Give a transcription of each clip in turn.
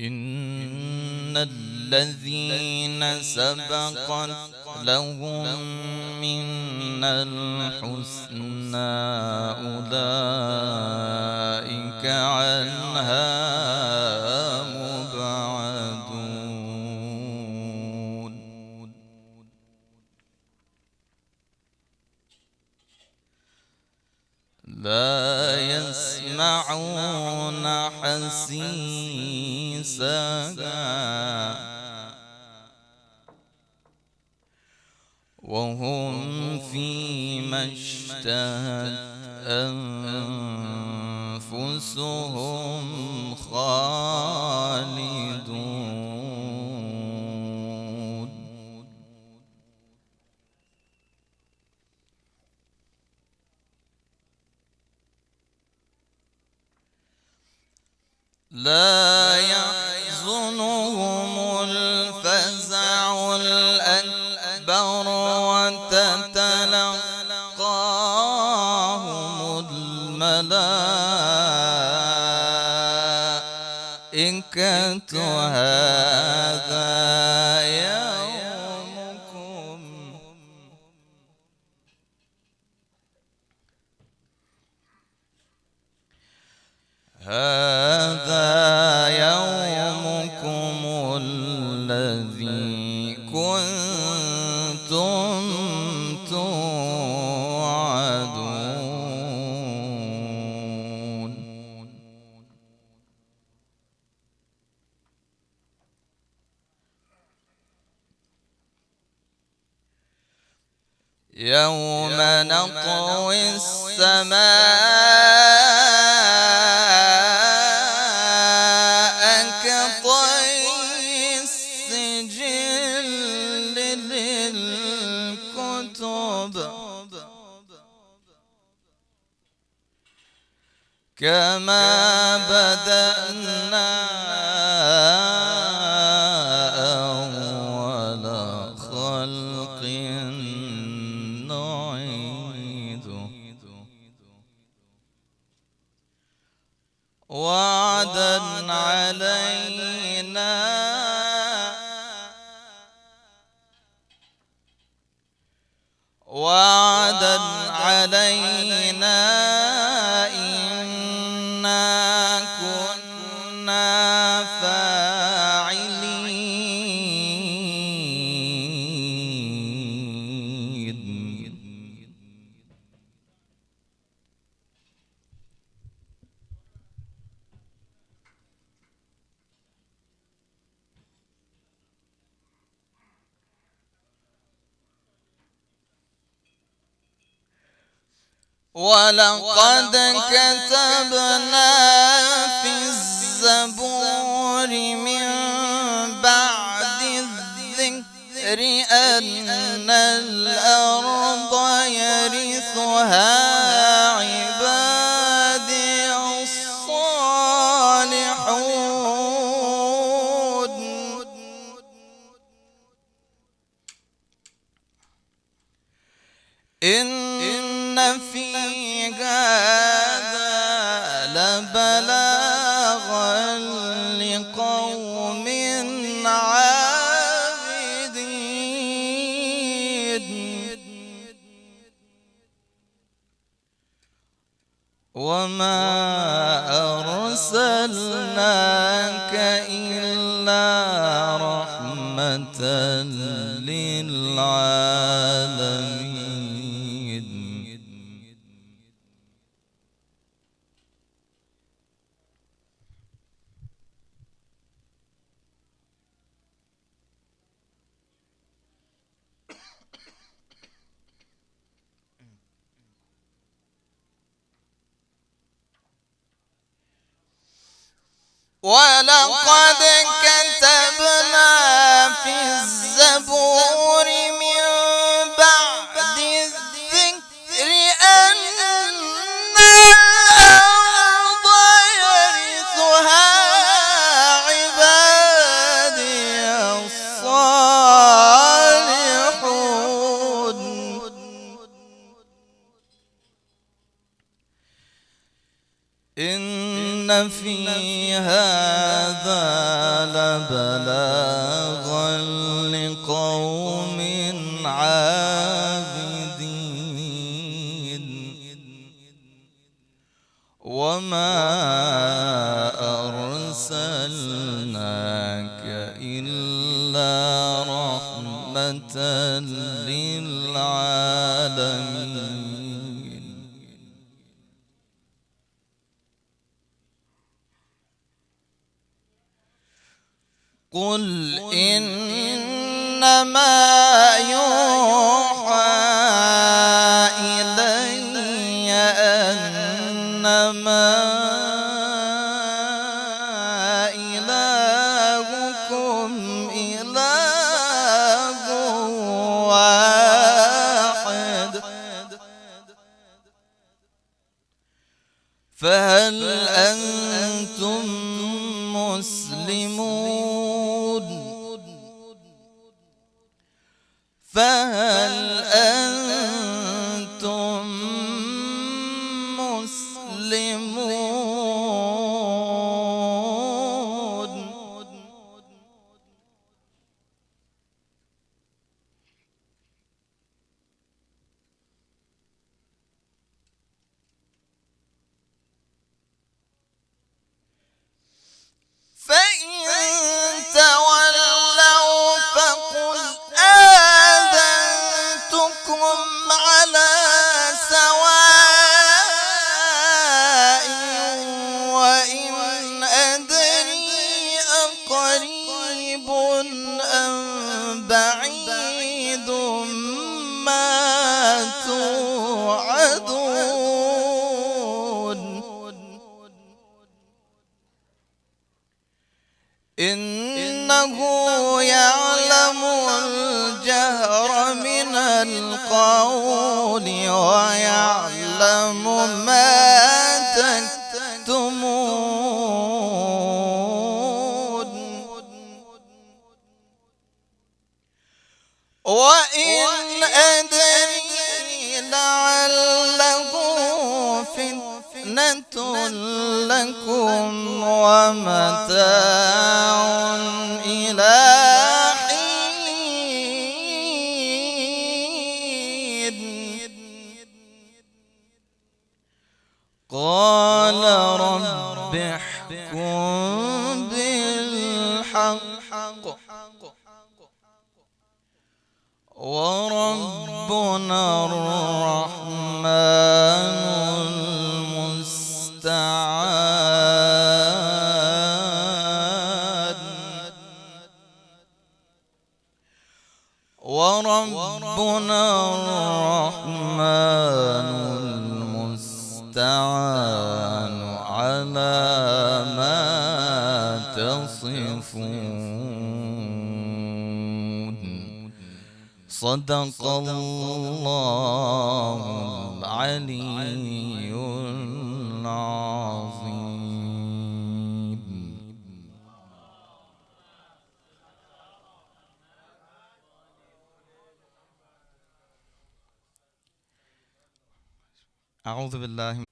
إن الذين سبقت لهم منا الحسنى أولئك عنها مبعدون. لا يسمعون حسيسها وهم فيما اشتهت أنفسهم خالدون. لا يحزنهم الفزع الأكبر وتتلقاهم الملائكة هذا يومكم الذي كنتم توعدون. يوم نطوي السماء كطي السجل للكتب كما بدأنا أول خلق نعيده وعدا علينا إنا كنا فاعلين. ولقد كتبنا في الزبور من بعد الذكر أن الأرض يرثها عبادي الصالحون. إن في هذا لبلاغا لقوم عابدين. وما أرسلناك إلا رحمة للعالمين. ولقد كتبنا في الزبور من بعد الذكر أن الأرض يرثها عبادي الصالحون. إن في هذا لبلاغا لقوم عابدين وما أرسلناك إلا رحمة للعالمين. قل إنما يوحى إلي أنما إلهكم إله واحد فهل أنتم مسلمون؟ فهل أنتم مسلمون؟ فإن تولوا فقل آذنتكم على سواء وإن أدري أقريب أم بعيد ما توعدون إنه يعلم الجهر من القول ويعلم ما تكتمون وإن أدري لعله فتنة لكم ومتاع إلى حين قال رب احكم بالحق وربنا الرحمن المستعان وربنا الرحمن المستعان على ما تصفون. صدق الله العلي العظيم. أعوذ بالله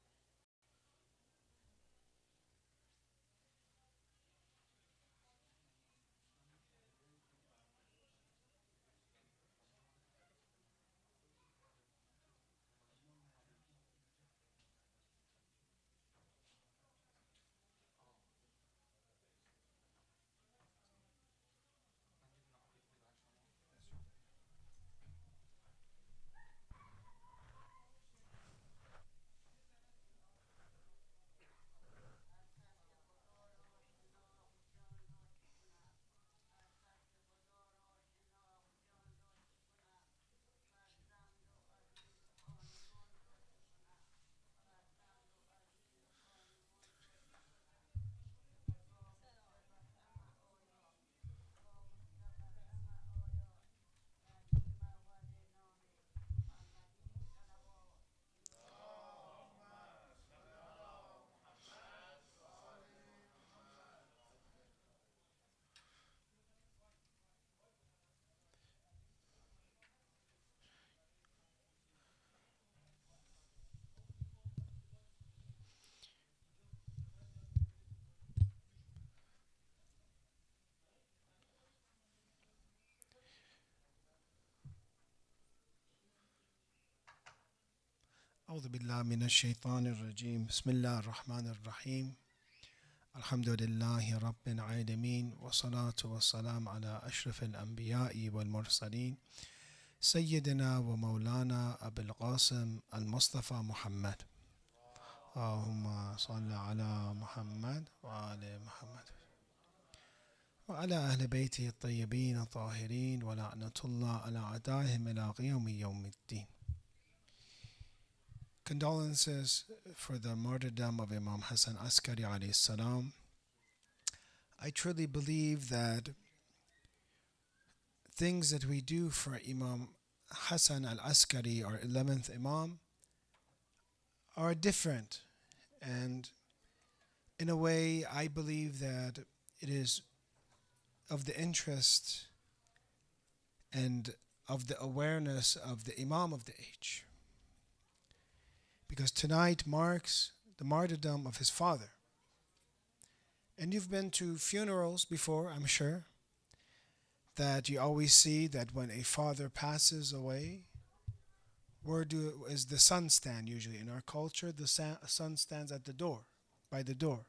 أعوذ بالله من الشيطان الرجيم بسم الله الرحمن الرحيم الحمد لله رب العالمين والصلاة والسلام على أشرف الأنبياء والمرسلين سيدنا ومولانا أبي القاسم المصطفى محمد اللهم صل على محمد وآل محمد وعلى أهل بيته الطيبين الطاهرين ولعنة الله على أعدائهم إلى يوم الدين. Condolences for the martyrdom of Imam Hassan Askari alayhi salam. I truly believe that things that we do for Imam Hassan al-Askari, our 11th Imam, are different. And in a way, I believe that it is of the interest and of the awareness of the Imam of the age. Because tonight marks the martyrdom of his father. And you've been to funerals before, I'm sure, that you always see that when a father passes away, where is the son stand usually? In our culture, the son stands at the door, by the door,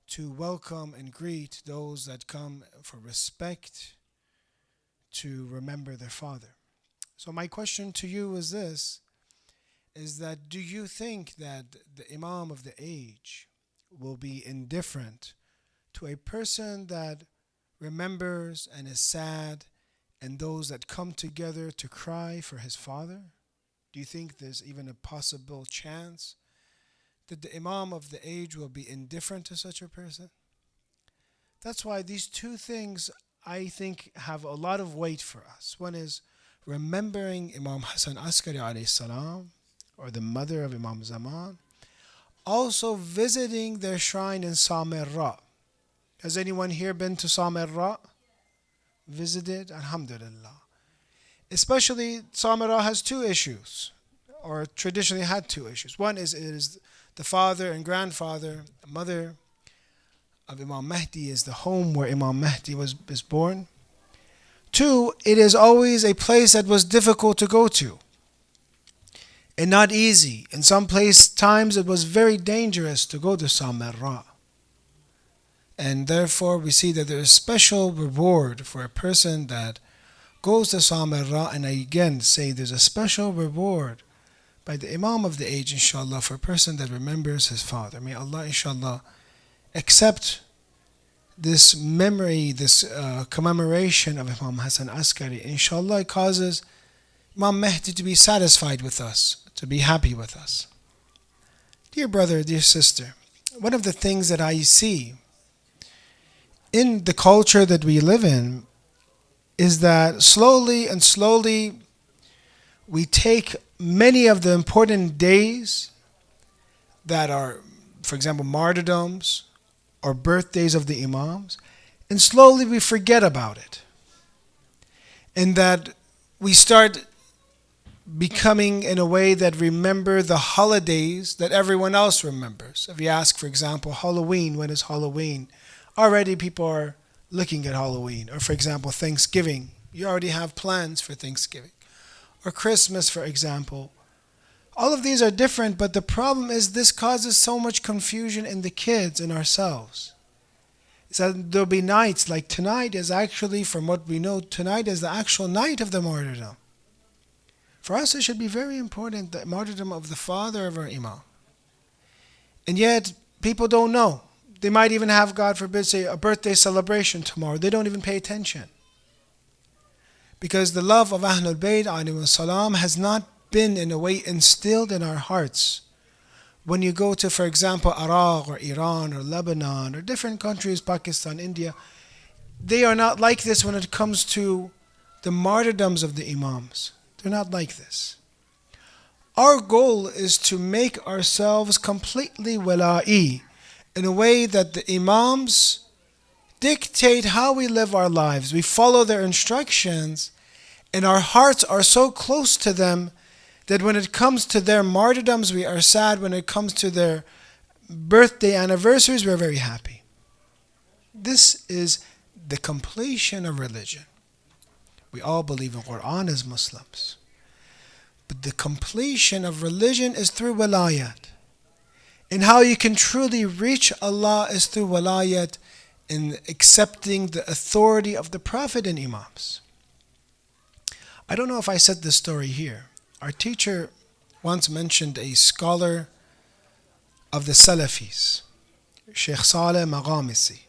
to welcome and greet those that come for respect, to remember their father. So my question to you is this, is that do you think that the Imam of the age will be indifferent to a person that remembers and is sad and those that come together to cry for his father? Do you think there's even a possible chance that the Imam of the age will be indifferent to such a person? That's why these two things I think have a lot of weight for us. One is remembering Imam Hassan Askari alayhi salam, or the mother of Imam Zaman, also visiting their shrine in Samirra. Has anyone here been to Samirra? Visited? Alhamdulillah. Especially Samirra has two issues, or traditionally had two issues. One is it is the father and grandfather, mother of Imam Mahdi, is the home where Imam Mahdi was born. Two, it is always a place that was difficult to go to and not easy. In some times it was very dangerous to go to Samirra. And therefore we see that there is special reward for a person that goes to Samirra. And I again say there's a special reward by the Imam of the age, inshallah, for a person that remembers his father. May Allah, inshallah, accept this memory, this commemoration of Imam Hassan Askari. Inshallah, it causes Imam Mahdi to be satisfied with us, to be happy with us. Dear brother, dear sister, one of the things that I see in the culture that we live in is that slowly and slowly we take many of the important days that are, for example, martyrdoms or birthdays of the Imams, and slowly we forget about it. And that we start becoming in a way that remember the holidays that everyone else remembers. If you ask, for example, Halloween, when is Halloween? Already people are looking at Halloween. Or for example, Thanksgiving. You already have plans for Thanksgiving. Or Christmas, for example. All of these are different, but the problem is this causes so much confusion in the kids and ourselves. So there'll be nights like tonight is actually, from what we know, tonight is the actual night of the martyrdom. For us, it should be very important, the martyrdom of the father of our Imam. And yet, people don't know. They might even have, God forbid, say a birthday celebration tomorrow. They don't even pay attention. Because the love of Ahlul Bayt alayhi salam has not been in a way instilled in our hearts. When you go to, for example, Iraq or Iran or Lebanon or different countries, Pakistan, India, they are not like this when it comes to the martyrdoms of the Imams. They're not like this. Our goal is to make ourselves completely wala'i in a way that the Imams dictate how we live our lives. We follow their instructions and our hearts are so close to them that when it comes to their martyrdoms, we are sad. When it comes to their birthday anniversaries, we're very happy. This is the completion of religion. We all believe in Quran as Muslims. But the completion of religion is through wilayat. And how you can truly reach Allah is through wilayat, in accepting the authority of the Prophet and Imams. I don't know if I said this story here. Our teacher once mentioned a scholar of the Salafis, Sheikh Saleh Maghamisi.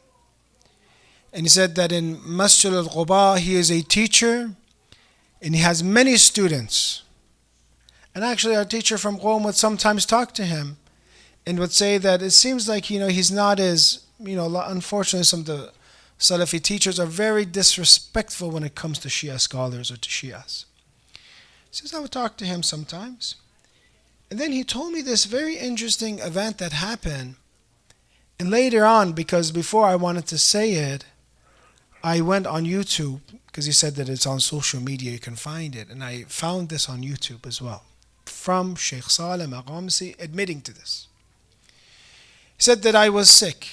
And he said that in Masjid al-Quba he is a teacher and he has many students. And actually our teacher from Qom would sometimes talk to him and would say that it seems like, he's not as, unfortunately some of the Salafi teachers are very disrespectful when it comes to Shia scholars or to Shias. He says I would talk to him sometimes. And then he told me this very interesting event that happened. And later on, because before I wanted to say it, I went on YouTube, because he said that it's on social media, you can find it. And I found this on YouTube as well, from Sheikh Saleh Maghamisi admitting to this. He said that I was sick.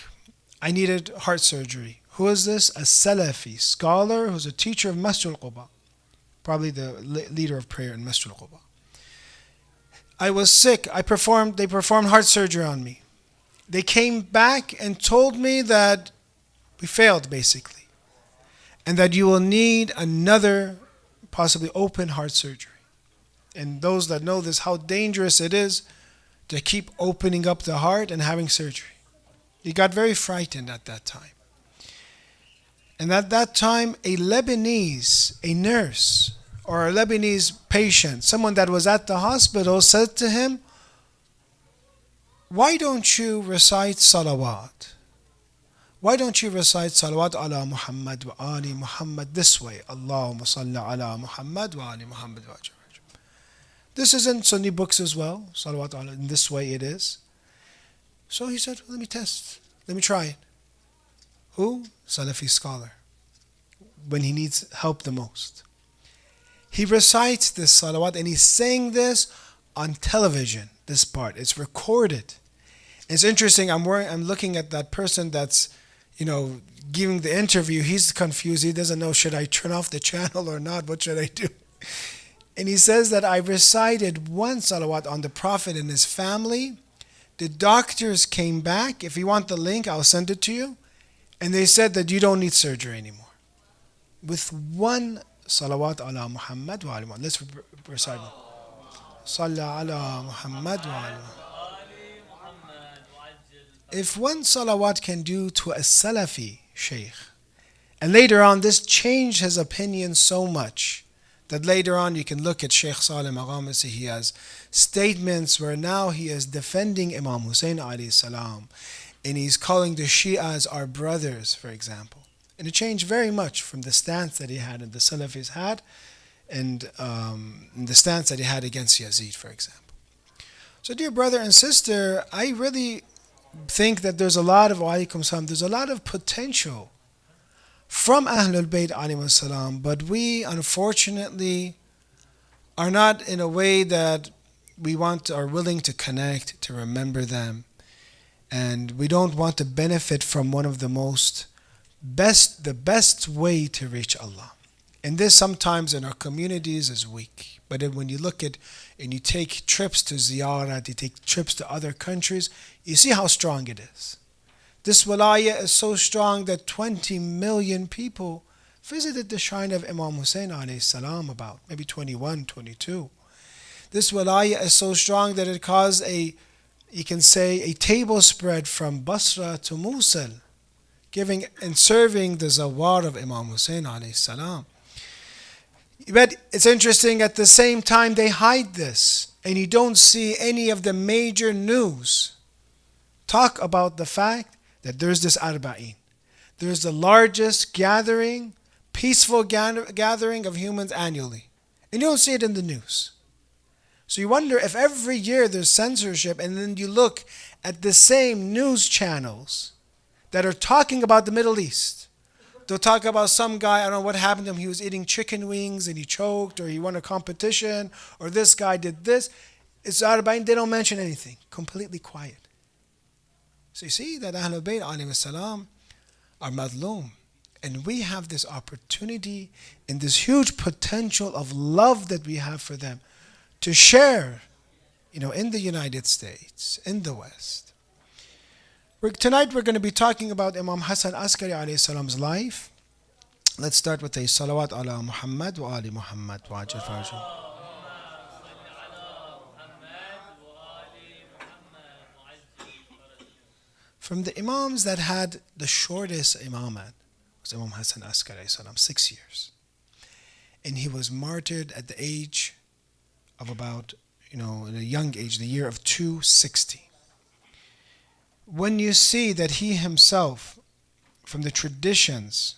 I needed heart surgery. Who is this? A Salafi scholar who's a teacher of Masjid al-Quba, probably the leader of prayer in Masjid al-Quba. I was sick. They performed heart surgery on me. They came back and told me that we failed, basically, and that you will need another, possibly open heart surgery. And those that know this, how dangerous it is to keep opening up the heart and having surgery. He got very frightened at that time. And at that time, a nurse, or a Lebanese patient, someone that was at the hospital, said to him, why don't you recite salawat? Why don't you recite salawat ala Muhammad wa ali Muhammad this way? Allahumma salli ala Muhammad wa ali Muhammad wa ajr. This is in Sunni books as well. Salawat ala, in this way it is. So he said, let me test. Let me try it. Who? Salafi scholar. When he needs help the most. He recites this salawat and he's saying this on television, this part. It's recorded. It's interesting, I'm looking at that person that's, giving the interview. He's confused. He doesn't know, should I turn off the channel or not? What should I do? And he says that I recited one salawat on the Prophet and his family. The doctors came back. If you want the link, I'll send it to you. And they said that you don't need surgery anymore. With one salawat ala Muhammad wa ali Muhammad. Let's recite it. Salla ala Muhammad wa ali Muhammad. If one salawat can do to a Salafi sheikh, and later on this changed his opinion so much that later on you can look at Sheikh Saleh Maghamisi, he has statements where now he is defending Imam Hussein alayhi salam, and he's calling the Shias our brothers, for example. And it changed very much from the stance that he had and the Salafis had, and the stance that he had against Yazid, for example. So dear brother and sister, I really think that there's a lot of potential from Ahlul Bayt alayhi salam, but we unfortunately are not in a way that we are willing to connect, to remember them, and we don't want to benefit from one of the best way to reach Allah. And this sometimes in our communities is weak. But then when you look at and you take trips to ziyarat, you take trips to other countries, you see how strong it is. This wilayah is so strong that 20 million people visited the shrine of Imam Hussein alayhi salam, about maybe 21, 22. This wilayah is so strong that it caused a table spread from Basra to Mosul, giving and serving the zawar of Imam Hussein alayhi salam. But it's interesting, at the same time they hide this, and you don't see any of the major news talk about the fact that there's this Arba'in. There's the largest gathering, peaceful gathering of humans annually. And you don't see it in the news. So you wonder if every year there's censorship, and then you look at the same news channels that are talking about the Middle East. They'll talk about some guy, I don't know what happened to him, he was eating chicken wings and he choked, or he won a competition, or this guy did this. It's Arba'in, they don't mention anything. Completely quiet. So you see that Ahlul Bayt alayhi salam are madloom. And we have this opportunity and this huge potential of love that we have for them to share, in the United States, in the West. Tonight we're going to be talking about Imam Hassan Askari alayhi salam's life. Let's start with a salawat ala Muhammad wa ali Muhammad wa ajal farajah. From the Imams that had the shortest Imamat was Imam Hassan Askari alayhi salam, 6 years. And he was martyred at the age of about, at a young age, the year of 260. When you see that he himself, from the traditions,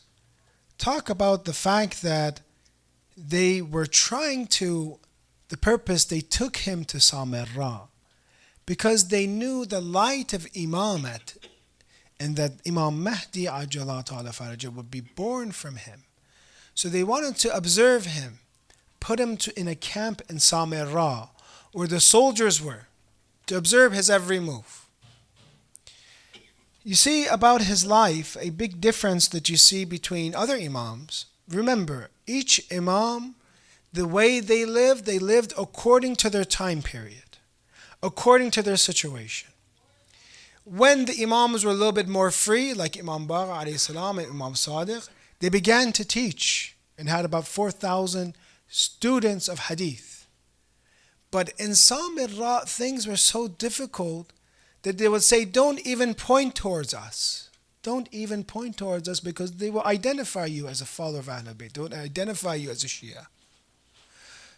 talk about the fact that they were the purpose they took him to Samarra, because they knew the light of Imamat and that Imam Mahdi Ajala Ta'ala Farajah would be born from him. So they wanted to observe him, put him in a camp in Samarra, where the soldiers were, to observe his every move. You see about his life, a big difference that you see between other Imams. Remember, each Imam, the way they lived according to their time period, according to their situation. When the Imams were a little bit more free, like Imam Bagh alayhi salam and Imam Sadiq, they began to teach and had about 4,000 students of hadith. But in Samirra, things were so difficult that they would say, don't even point towards us. Don't even point towards us, because they will identify you as a follower of Ahlul Bayt. They will identify you as a Shia.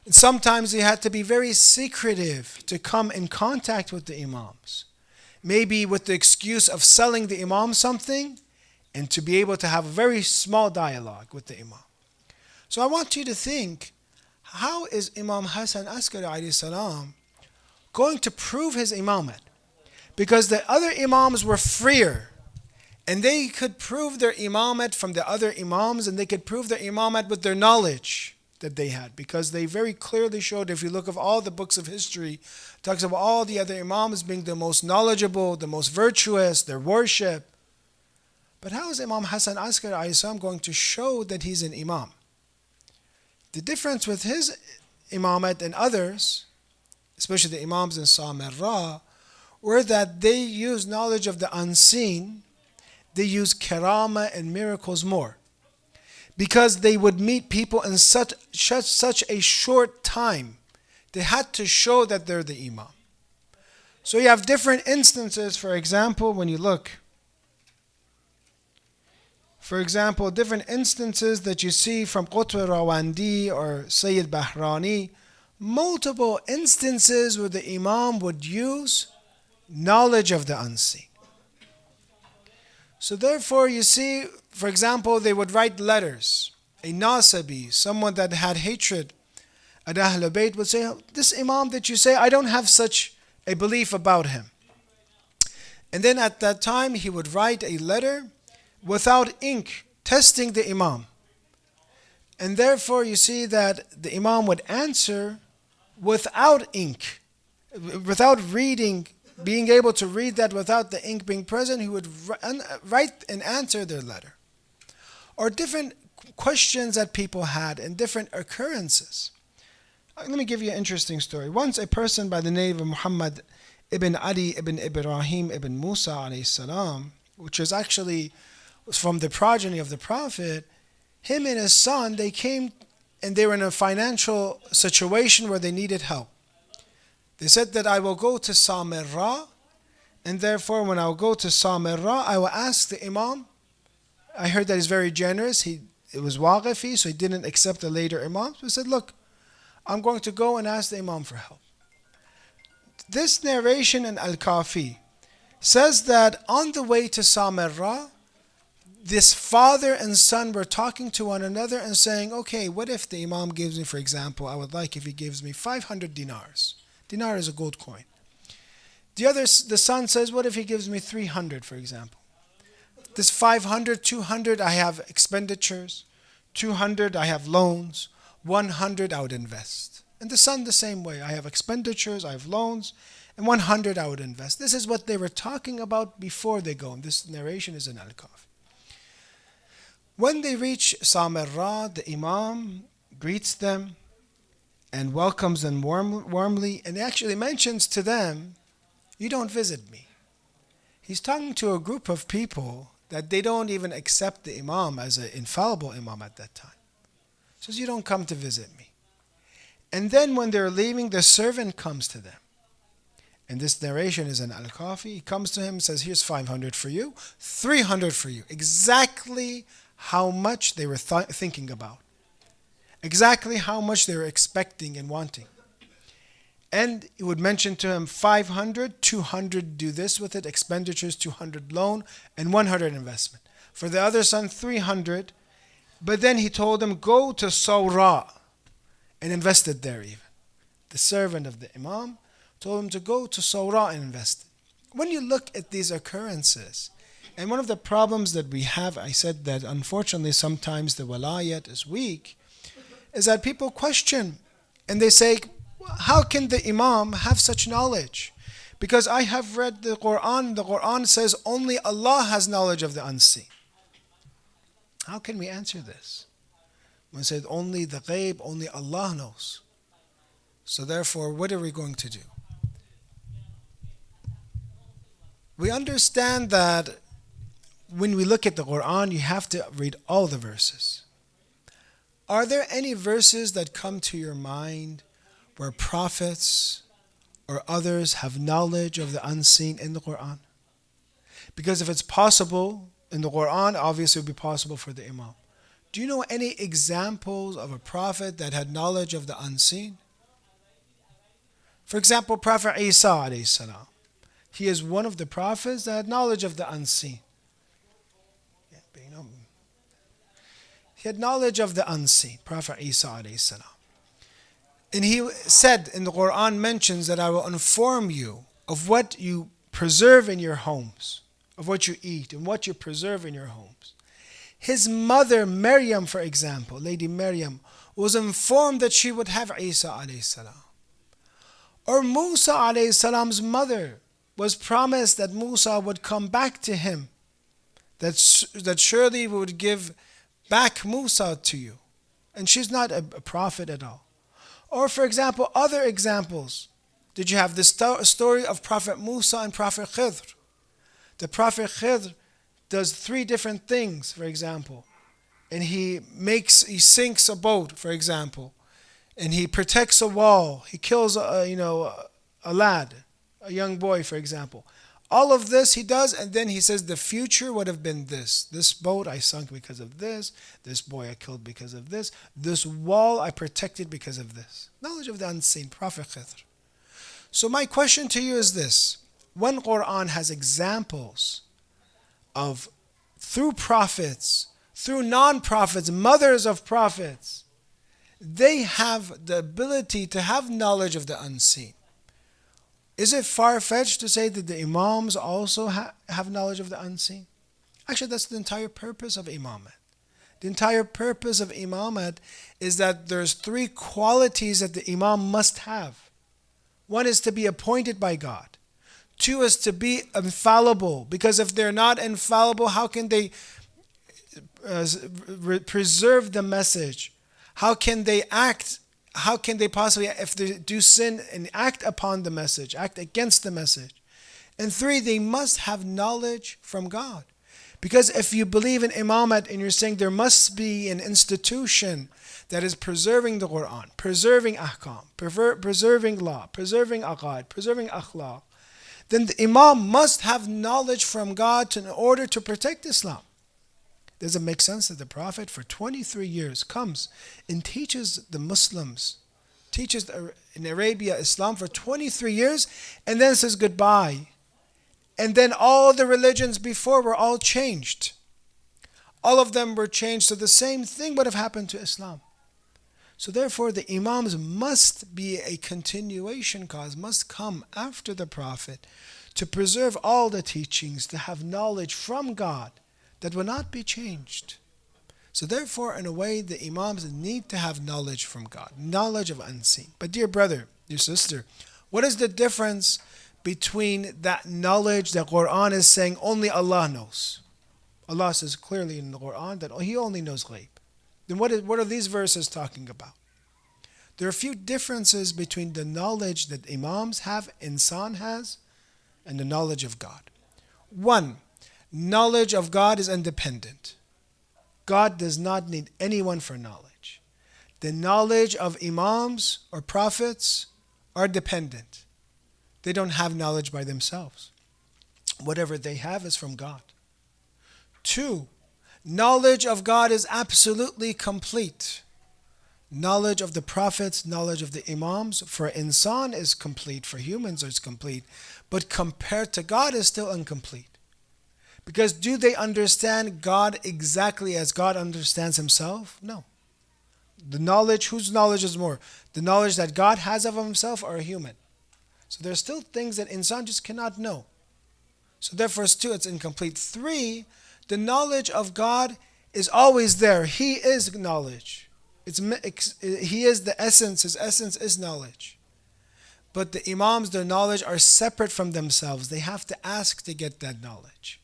And sometimes they had to be very secretive to come in contact with the Imams. Maybe with the excuse of selling the Imam something, and to be able to have a very small dialogue with the Imam. So I want you to think, how is Imam Hassan Askari alayhi salam going to prove his imamat? Because the other Imams were freer, and they could prove their imamat from the other Imams, and they could prove their imamat with their knowledge that they had, because they very clearly showed, if you look at all the books of history, it talks about all the other Imams being the most knowledgeable, the most virtuous, their worship. But how is Imam Hassan Askari alayhi salam going to show that he's an Imam? The difference with his imamat and others, especially the Imams in Samarra, were that they use knowledge of the unseen, they use karama and miracles more. Because they would meet people in such a short time, they had to show that they're the Imam. So you have different instances, for example, when you look. For example, different instances that you see from Qutb Rawandi or Sayyid Bahrani, multiple instances where the Imam would use knowledge of the unseen. So therefore you see, for example, they would write letters. A Nasabi, someone that had hatred at Ahlul Bayt, would say, this Imam that you say, I don't have such a belief about him. And then at that time he would write a letter without ink, testing the Imam. And therefore you see that the Imam would answer without ink, without reading, being able to read that without the ink being present. He would write and answer their letter. Or different questions that people had and different occurrences. Let me give you an interesting story. Once a person by the name of Muhammad ibn Ali ibn Ibrahim ibn Musa alayhi salam, which was actually from the progeny of the Prophet, him and his son, they came and they were in a financial situation where they needed help. They said that I will go to Samarra, and therefore when I will go to Samarra, I will ask the Imam. I heard that he's very generous. It was Waqifi, so he didn't accept the later Imams. He said, look, I'm going to go and ask the Imam for help. This narration in Al-Kafi says that on the way to Samarra, this father and son were talking to one another and saying, okay, what if the Imam gives me, for example, I would like if he gives me 500 dinars. Dinar is a gold coin. The son says, what if he gives me 300, for example? This 500, 200, I have expenditures. 200, I have loans. 100, I would invest. And the son the same way. I have expenditures, I have loans. And 100, I would invest. This is what they were talking about before they go. And this narration is in Al-Kafi. When they reach Samarra, the Imam greets them and welcomes them warmly, and actually mentions to them, you don't visit me. He's talking to a group of people that they don't even accept the Imam as an infallible Imam at that time. He says, you don't come to visit me. And then when they're leaving, the servant comes to them. And this narration is in Al-Kafi. He comes to him and says, here's 500 for you, 300 for you. Exactly how much they were thinking about. Exactly how much they were expecting and wanting. And he would mention to him 500, 200 do this with it, expenditures, 200 loan, and 100 investment. For the other son, 300. But then he told him, go to Sawra and invest it there even. The servant of the Imam told him to go to Sawra and invest it. When you look at these occurrences, and one of the problems that we have, I said that unfortunately sometimes the walayat is weak, is that people question and they say, how can the Imam have such knowledge? Because I have read the Quran says only Allah has knowledge of the unseen. How can we answer this? When it said only the ghaib, only Allah knows. So therefore, what are we going to do? We understand that when we look at the Quran, you have to read all the verses. Are there any verses that come to your mind where prophets or others have knowledge of the unseen in the Quran? Because if it's possible in the Quran, obviously it would be possible for the Imam. Do you know any examples of a prophet that had knowledge of the unseen? For example, Prophet Isa alayhi salam. He is one of the prophets that had knowledge of the unseen. He had knowledge of the unseen, Prophet Isa alayhi salam. And he said in the Quran mentions that I will inform you of what you preserve in your homes, of what you eat and what you preserve in your homes. His mother Maryam, for example, Lady Maryam, was informed that she would have Isa alayhi salam. Or Musa alayhi salam's mother was promised that Musa would come back to him, that surely would give back Musa to you. And she's not a prophet at all. Or for example, other examples. Did you have the story of Prophet Musa and Prophet Khidr? The Prophet Khidr does 3 different things, for example. And he sinks a boat, for example. And he protects a wall. He kills a lad, a young boy, for example. All of this he does, and then he says the future would have been this. This boat I sunk because of this. This boy I killed because of this. This wall I protected because of this. Knowledge of the unseen, Prophet Khidr. So my question to you is this. When Quran has examples of through prophets, through non-prophets, mothers of prophets, they have the ability to have knowledge of the unseen. Is it far-fetched to say that the Imams also have knowledge of the unseen? Actually, that's the entire purpose of Imamate. The entire purpose of Imamate is that there's 3 qualities that the Imam must have. 1 is to be appointed by God. 2 is to be infallible, because if they're not infallible, how can they preserve the message? How can they act? How can they possibly, if they do sin, and act upon the message, act against the message? And 3, they must have knowledge from God. Because if you believe in Imamate and you're saying there must be an institution that is preserving the Quran, preserving ahkam, preserving law, preserving aqaid, preserving akhlaq, then the Imam must have knowledge from God in order to protect Islam. Does it make sense that the Prophet for 23 years comes and teaches the Muslims, teaches in Arabia Islam for 23 years, and then says goodbye? And then all the religions before were all changed. All of them were changed, so the same thing would have happened to Islam. So therefore the Imams must be a continuation cause, must come after the Prophet to preserve all the teachings, to have knowledge from God that will not be changed. So therefore, in a way, the Imams need to have knowledge from God, knowledge of unseen. But dear brother, dear sister, what is the difference between that knowledge that Quran is saying only Allah knows? Allah says clearly in the Quran that He only knows ghaib. Then what are these verses talking about? There are a few differences between the knowledge that Imams have, Insan has, and the knowledge of God. One, knowledge of God is independent. God does not need anyone for knowledge. The knowledge of Imams or prophets are dependent. They don't have knowledge by themselves. Whatever they have is from God. Two, knowledge of God is absolutely complete. Knowledge of the prophets, knowledge of the Imams, for insan is complete, for humans it's complete, but compared to God is still incomplete. Because do they understand God exactly as God understands himself? No. The knowledge, whose knowledge is more? The knowledge that God has of himself or a human? So there's still things that insan just cannot know. So therefore, it's incomplete. Three, the knowledge of God is always there. He is knowledge. He is the essence. His essence is knowledge. But the Imams, their knowledge are separate from themselves. They have to ask to get that knowledge.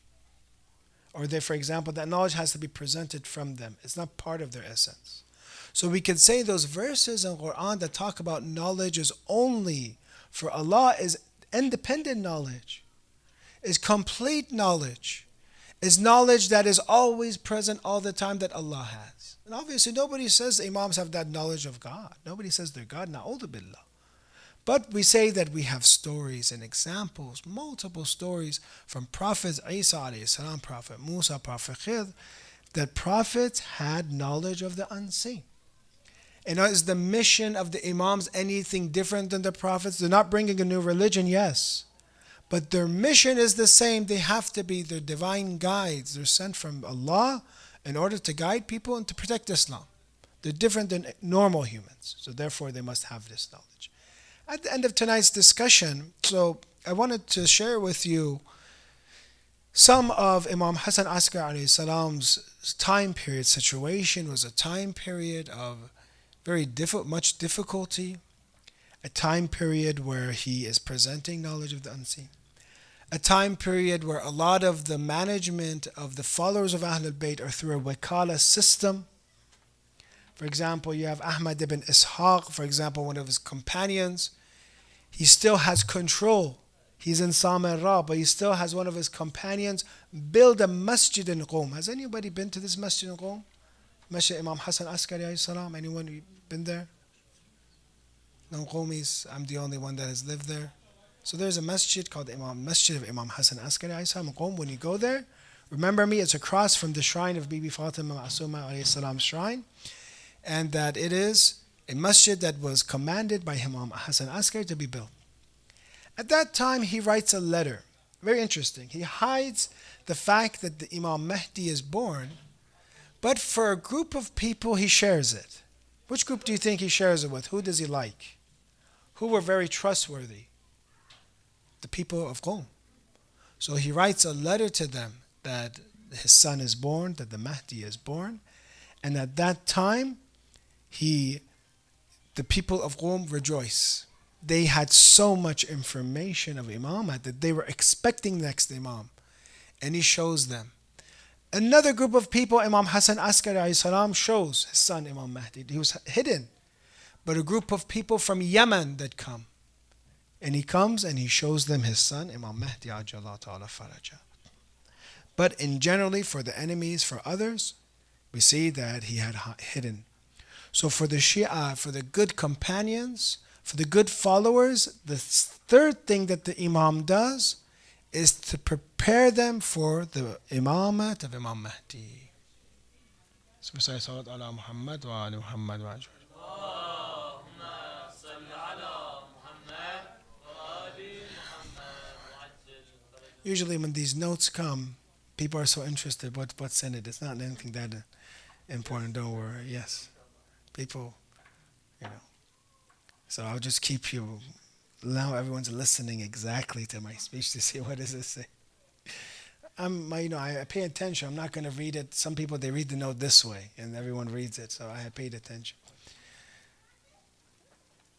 Or for example, that knowledge has to be presented from them. It's not part of their essence. So we could say those verses in Quran that talk about knowledge is only for Allah is independent knowledge, is complete knowledge, is knowledge that is always present all the time that Allah has. And obviously nobody says the Imams have that knowledge of God. Nobody says they're God, na'udhu billah. But we say that we have stories and examples, multiple stories from Prophet Isa alayhi salam, Prophet Musa, Prophet Khidr, that prophets had knowledge of the unseen. And is the mission of the Imams anything different than the prophets? They're not bringing a new religion, yes. But their mission is the same. They have to be the divine guides. They're sent from Allah in order to guide people and to protect Islam. They're different than normal humans. So therefore they must have this knowledge. At the end of tonight's discussion, so I wanted to share with you some of Imam Hassan Askari alayhi salam's time period. Situation was a time period of much difficulty, a time period where he is presenting knowledge of the unseen, a time period where a lot of the management of the followers of Ahlul Bayt are through a wakala system. For example, you have Ahmad ibn Ishaq, for example, one of his companions. He still has control. He's in Samarra, but he still has one of his companions build a masjid in Qom. Has anybody been to this masjid in Qom? Masjid Imam Hassan Askari alayhi salam. Anyone been there? No Qomis. I'm the only one that has lived there. So there's a masjid called Masjid of Imam Hassan Askari alayhi salam in Qom. When you go there, remember me, it's across from the shrine of Bibi Fatima Ma'asuma alayhi salam's shrine. And that it is a masjid that was commanded by Imam Hassan Askari to be built. At that time, he writes a letter. Very interesting. He hides the fact that the Imam Mahdi is born, but for a group of people, he shares it. Which group do you think he shares it with? Who does he like? Who were very trustworthy? The people of Qom. So he writes a letter to them that his son is born, that the Mahdi is born, and at that time, the people of Qom rejoice. They had so much information of Imam that they were expecting next Imam. And he shows them. Another group of people, Imam Hassan Askari alayhi salam shows his son Imam Mahdi. He was hidden. But a group of people from Yemen that come. And he comes and he shows them his son Imam Mahdi ajallahu ta'ala faraja. But in generally for the enemies, for others, we see that he had hidden. So for the Shia, for the good companions, for the good followers, the third thing that the Imam does is to prepare them for the imamat of Imam Mahdi. So we say Salat ala Muhammad wa ala Muhammad wa ajma'in. Usually when these notes come, people are so interested. What's in it? It's not anything that important. Don't worry. Yes. People, So I'll just keep you, now everyone's listening exactly to my speech to see what does it say. I pay attention. I'm not going to read it. Some people, they read the note this way, and everyone reads it, so I paid attention.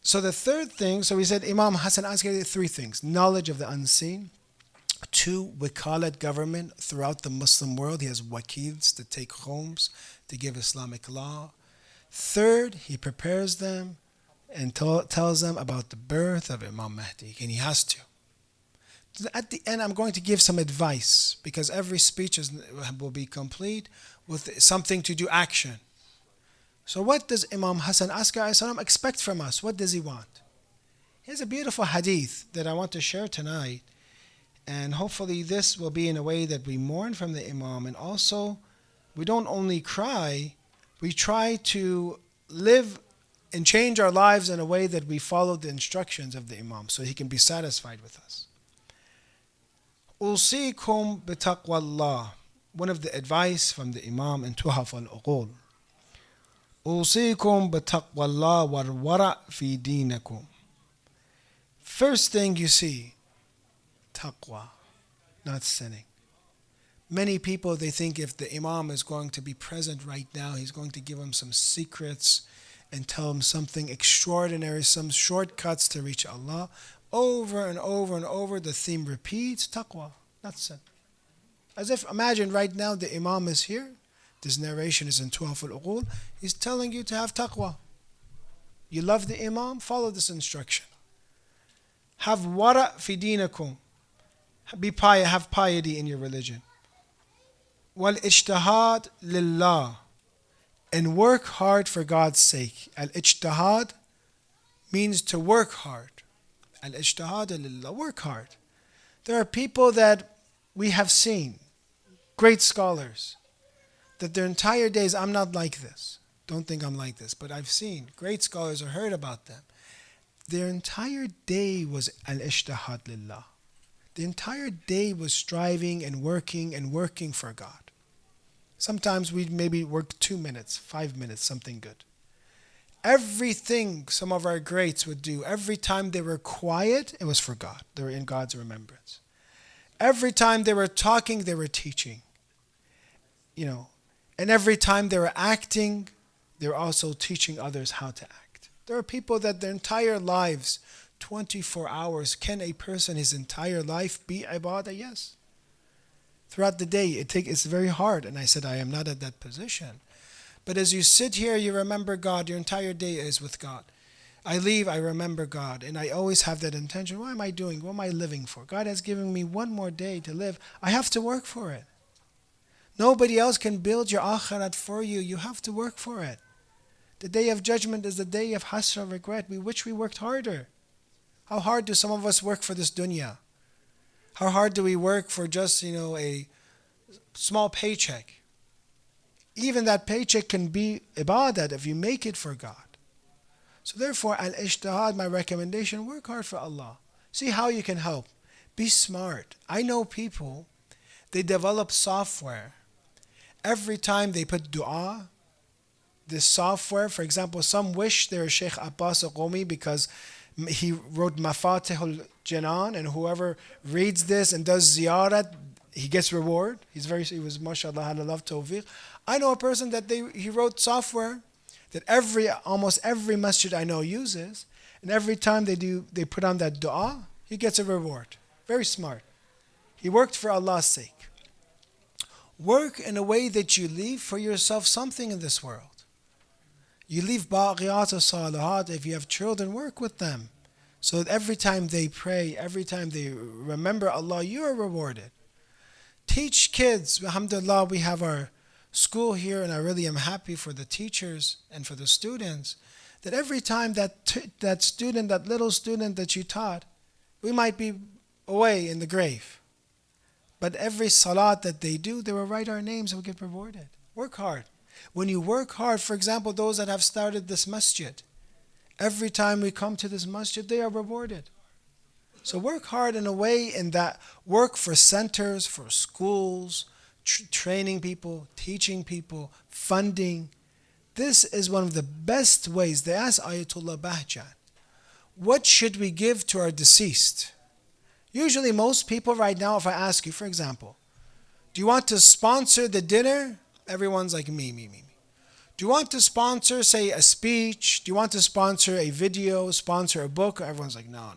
So the third thing, so we said Imam Hassan Askari did three things. Knowledge of the unseen. 2, wakalat government throughout the Muslim world. He has wakils to take homes, to give Islamic law. 3rd, he prepares them and tells them about the birth of Imam Mahdi, and he has to. At the end, I'm going to give some advice because every speech will be complete with something to do action. So, what does Imam Hassan Askari expect from us? What does he want? He has a beautiful hadith that I want to share tonight, and hopefully, this will be in a way that we mourn from the Imam, and also we don't only cry, we try to live and change our lives in a way that we follow the instructions of the Imam so he can be satisfied with us. أوصيكم بتقوى الله. One of the advice from the Imam in Tuhaf al-Uqul. أوصيكم بتقوى الله والورع في دينكم. First thing you see, taqwa, not sinning. Many people, they think if the Imam is going to be present right now, he's going to give them some secrets and tell them something extraordinary, some shortcuts to reach Allah. Over and over and over, the theme repeats, taqwa, not sin. As if, imagine right now the Imam is here. This narration is in Tuhaf al-Uqul. He's telling you to have taqwa. You love the Imam, follow this instruction. Have wara fi dinakum. Be pious, have piety in your religion. Wal ijtihad lillah. And work hard for God's sake. Al-ijtihad means to work hard. Al-ijtihad lillah, work hard. There are people that we have seen, great scholars, that their entire days, I'm not like this. Don't think I'm like this, but I've seen great scholars or heard about them. Their entire day was al-ijtihad lillah. The entire day was striving and working for God. Sometimes we maybe work 2 minutes, 5 minutes, something good. Everything some of our greats would do, every time they were quiet, it was for God. They were in God's remembrance. Every time they were talking, they were teaching. And every time they were acting, they were also teaching others how to act. There are people that their entire lives, 24 hours, can a person his entire life be ibadah? Yes. Throughout the day, it's very hard. And I said, I am not at that position. But as you sit here, you remember God. Your entire day is with God. I leave, I remember God. And I always have that intention. What am I doing? What am I living for? God has given me one more day to live. I have to work for it. Nobody else can build your akhirat for you. You have to work for it. The day of judgment is the day of hasra, regret. We wish we worked harder. How hard do some of us work for this dunya? How hard do we work for just, a small paycheck? Even that paycheck can be ibadat if you make it for God. So therefore, al-ijtihad, my recommendation, work hard for Allah. See how you can help. Be smart. I know people, they develop software. Every time they put dua, this software, for example, some wish they're Sheikh Abbas al-Qumi because he wrote Mafatihul Janan, and whoever reads this and does ziyarat, he gets reward. He was mashallah, had a love tawfiq. I know a person that he wrote software that almost every masjid I know uses, and every time they put on that dua, he gets a reward. Very smart. He worked for Allah's sake. Work in a way that you leave for yourself something in this world. You leave baqiyat al-salihat. If you have children, work with them. So that every time they pray, every time they remember Allah, you are rewarded. Teach kids. Alhamdulillah, we have our school here, and I really am happy for the teachers and for the students, that every time that student, that little student that you taught, we might be away in the grave. But every salat that they do, they will write our names and will get rewarded. Work hard. When you work hard, for example, those that have started this masjid, every time we come to this masjid, they are rewarded. So work hard in a way in that work for centers, for schools, training people, teaching people, funding. This is one of the best ways. They ask Ayatollah Bahjan, what should we give to our deceased? Usually most people right now, if I ask you, for example, do you want to sponsor the dinner? Everyone's like, me. Do you want to sponsor, say, a speech? Do you want to sponsor a video, sponsor a book? Everyone's like, no,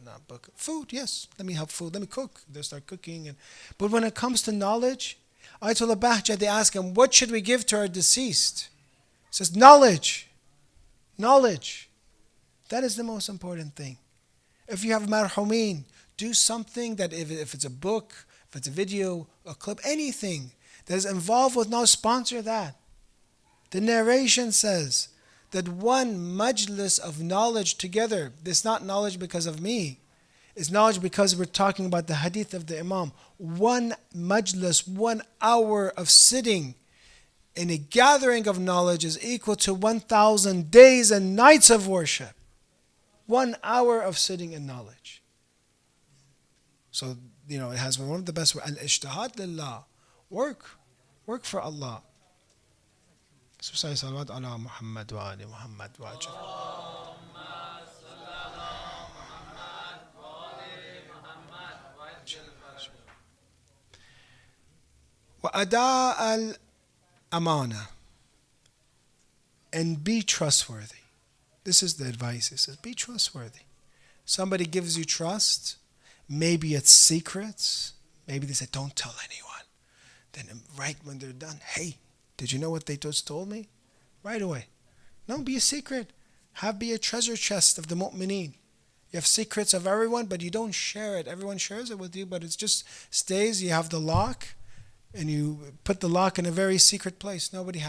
not book. Food, yes. Let me help food. Let me cook. They start cooking. But when it comes to knowledge, Ayatollah Bahjah, they ask him, what should we give to our deceased? He says, knowledge. Knowledge. That is the most important thing. If you have marhumin, do something that if it's a book, if it's a video, a clip, anything that is involved with, now sponsor that. The narration says that one majlis of knowledge together, this not knowledge because of me, it's knowledge because we're talking about the hadith of the Imam. One majlis, 1 hour of sitting in a gathering of knowledge is equal to 1,000 days and nights of worship. 1 hour of sitting in knowledge. So, it has been one of the best. Al-Ijtihad lillah. Work for Allah. So say salawat ala Muhammad wa ali Muhammad wa ajal. Wa ada al-amana. And be trustworthy. This is the advice. It says, be trustworthy. Somebody gives you trust. Maybe it's secrets. Maybe they say, don't tell anyone. Then right when they're done, hey, did you know what they just told me? Right away. No, be a secret. Be a treasure chest of the mu'mineen. You have secrets of everyone, but you don't share it. Everyone shares it with you, but it just stays. You have the lock, and you put the lock in a very secret place. Nobody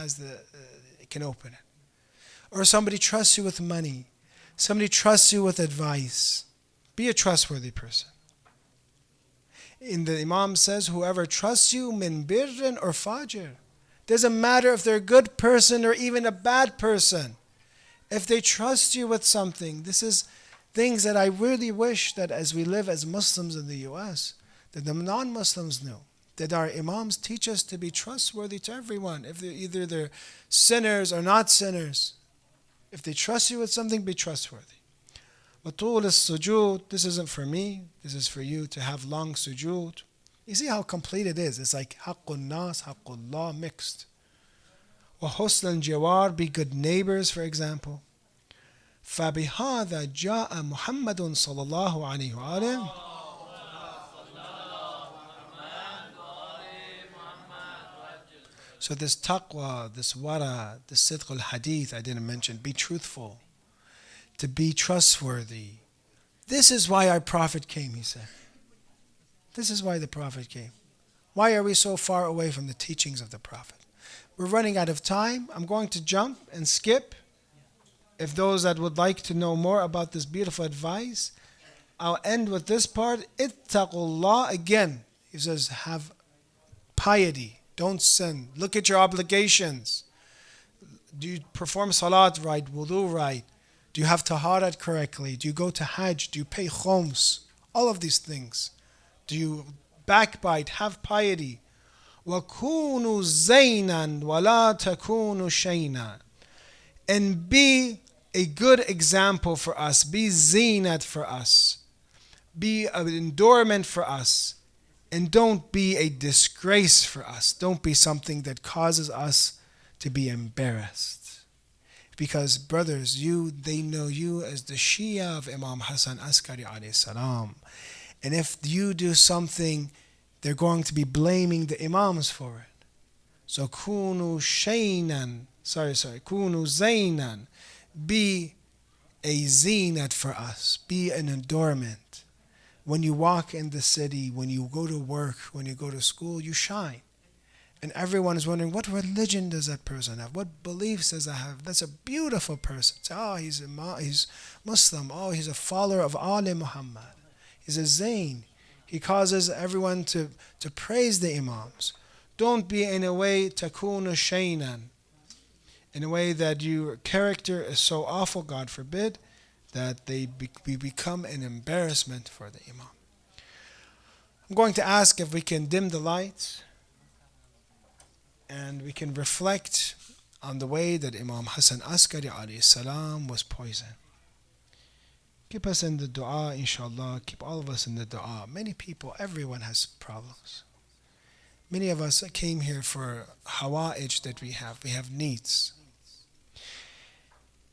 can open it. Or somebody trusts you with money. Somebody trusts you with advice. Be a trustworthy person. In the Imam says, whoever trusts you, min birrin or fajr. Doesn't matter if they're a good person or even a bad person. If they trust you with something, this is things that I really wish that as we live as Muslims in the US, that the non-Muslims knew. That our Imams teach us to be trustworthy to everyone. If they're sinners or not sinners. If they trust you with something, be trustworthy. وَطُولِ السُّجُودِ. This isn't for me. This is for you to have long sujood. You see how complete it is. It's like حَقُّ النَّاسِ حَقُّ اللَّهِ mixed. وَحُسْنَ الْجِوَارِ. Be good neighbors, for example. فَبِهَذَا جَاءَ مُحَمَّدٌ صَلَى اللَّهُ عَلَيْهِ وَآلِهِ. So this taqwa, this wara, this sidq al-hadith I didn't mention, be truthful, to be trustworthy. This is why our Prophet came, he said. This is why the Prophet came. Why are we so far away from the teachings of the Prophet? We're running out of time. I'm going to jump and skip. If those that would like to know more about this beautiful advice, I'll end with this part. Ittaqullah. Again, he says, have piety. Don't sin. Look at your obligations. Do you perform salat right, wudu right? Do you have taharat correctly? Do you go to hajj? Do you pay khoms? All of these things. Do you backbite? Have piety. وَكُونُوا زَيْنًا وَلَا تَكُونُوا شَيْنًا. And be a good example for us. Be zinat for us. Be an endowment for us. And don't be a disgrace for us. Don't be something that causes us to be embarrassed. Because brothers, they know you as the Shia of Imam Hassan Askari alayhi salam. And if you do something, they're going to be blaming the Imams for it. So kunu zaynan. Be a zinat for us. Be an adornment. When you walk in the city, when you go to work, when you go to school, you shine. And everyone is wondering, what religion does that person have? What beliefs does that have? That's a beautiful person. Oh, he's Muslim. Oh, he's a follower of Ali Muhammad. He's a Zayn. He causes everyone to praise the Imams. Don't be in a way takunu shaynan. In a way that your character is so awful, God forbid, that they become an embarrassment for the Imam. I'm going to ask if we can dim the lights and we can reflect on the way that Imam Hassan Askari alayhi salam was poisoned. Keep us in the dua, inshallah. Keep all of us in the dua. Many people, everyone has problems. Many of us came here for hawa'ij that we have. We have needs.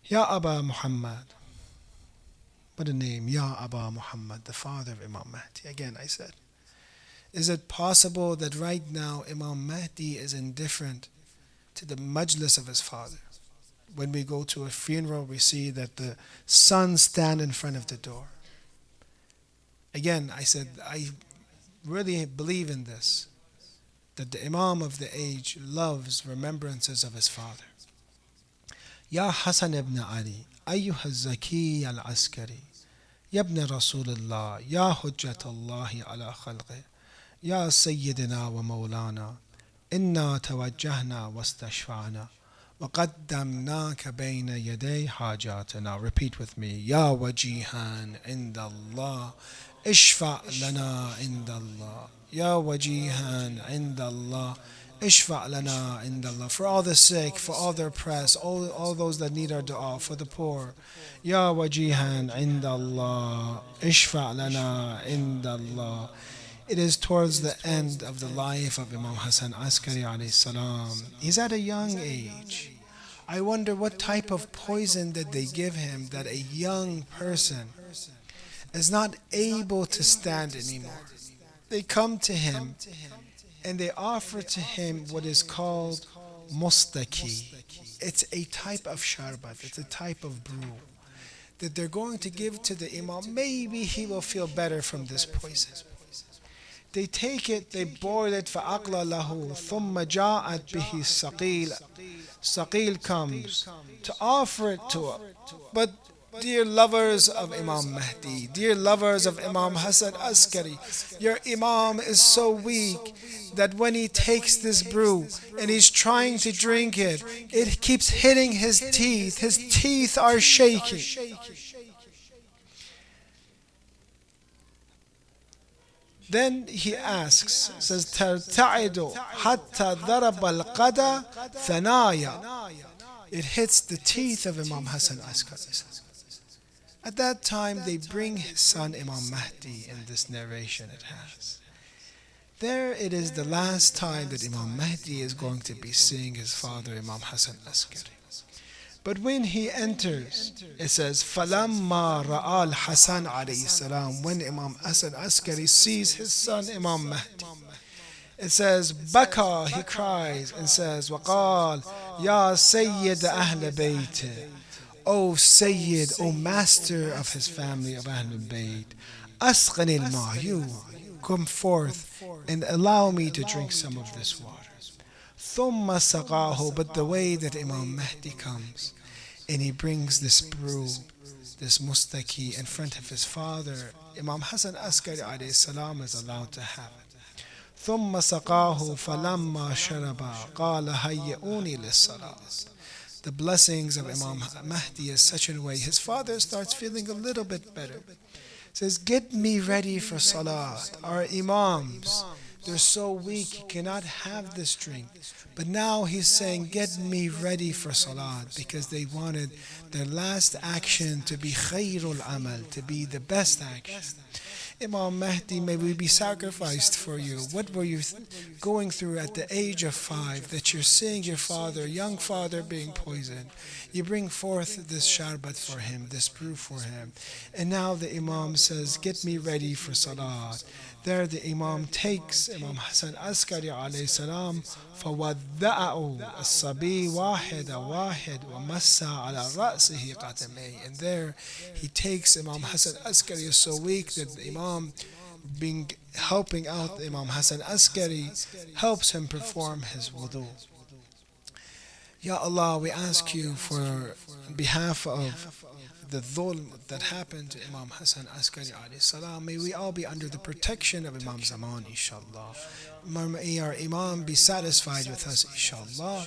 Ya Aba Muhammad. What a name. Ya Aba Muhammad, the father of Imam Mahdi. Again, I said, is it possible that right now Imam Mahdi is indifferent to the majlis of his father? when we go to a funeral, we see that the sons stand in front of the door. Again, I said, I really believe in this, that the Imam of the age loves remembrances of his father. Ya Hassan ibn Ali, أيها الزكي العسكري يا ابن رسول الله يا حجة الله على خلقه يا سيدنا ومولانا إنا توجهنا واستشفعنا وقدمناك بين يدي حاجاتنا. Repeat with me. يا وجيها عند الله اشفع لنا عند الله يا وجيها عند الله اشفع لنا عند الله. For all the sick, for all the oppressed, all those that need our dua, for the poor. يا وجيها عند الله اشفع لنا عند الله. It is towards the end of the life of Imam Hassan Askari alayhi salam. He's at a young age. I wonder what type of poison did they give him that a young person is not able to stand anymore. They come to him and they offer to him what is called mustaki. It's a type of sharbat, it's a type of brew that they're going to give to the Imam. Maybe he will feel better from this poison. They take it, they boil it, فَأَقْلَ لَهُ ثُمَّ جَاءَتْ بِهِ السَّقِيلَ. Saqil comes to offer it to him. But dear lovers of Imam Mahdi, dear lovers of Imam Hassan Askari, your Imam is so weak that when he takes this brew and he's trying to drink it, it keeps hitting his teeth. His teeth are shaking. Then he asks, says, تَرْتَعِدُ حَتَّى ضَرَبَ الْقَدَى ثَنَايَا. It hits the teeth of Imam Hassan Askari. At that time, they bring his son Imam Mahdi in this narration it has. There it is the last time that Imam Mahdi is going to be seeing his father Imam Hassan Askari. But when he enters, it says, فَلَمَّا رَأَى الْحَسَنَ عَلَيْهِ السَّلَامُ. When Imam Hassan Askari sees his son Imam Mahdi, it says, Baka, he cries and says, وَقَالْ يَا سَيِّدَ أَهْلَ بَيْتِ. O Sayyid, O Master of his family of Ahlul Bayt, أَسْقَنِ الْمَاء. You come forth and allow me to drink some of this water. ثُمَّ سَقَاهُ. But the way that Imam Mahdi comes and he brings this brew, this mustaki in front of his father, Imam Hassan Askari alayhi salam is allowed to have it. ثُمَّ سَقَاهُ فَلَمَّا شَرَبَ قَالَ هَيِّئُونِي لِلصَّلَاةِ. The blessings of Imam Mahdi is such a way his father starts feeling a little bit better. Says, get me ready for salat. Our imams, they're so weak, he cannot have this drink. But now he's saying, get me ready for salat, because they wanted their last action to be khairul amal, to be the best action. Imam Mahdi, may we be sacrificed for you. What were you going through at the age of 5 that you're seeing your father, young father, being poisoned? You bring forth this sharbat for him, this brew for him. And now the Imam says, get me ready for salat. There the Imam takes Imam Hassan Askari alayhi salam, فَوَدَّأَهُ الصَّبِي وَاحِدَ وَاحِدْ وَمَسَّى عَلَى رَأْسِهِ قَدَمَيْهِ. And there he takes Imam Hassan Askari, is so weak that the Imam, being helping out Imam Hassan Askari, helps him perform his wudu. Ya Allah, we ask you for, on behalf of the dhulm that happened to Imam Hassan Askari alayhi salam, may we all be under the protection of Imam Zaman, inshallah. May our Imam be satisfied with us, inshallah.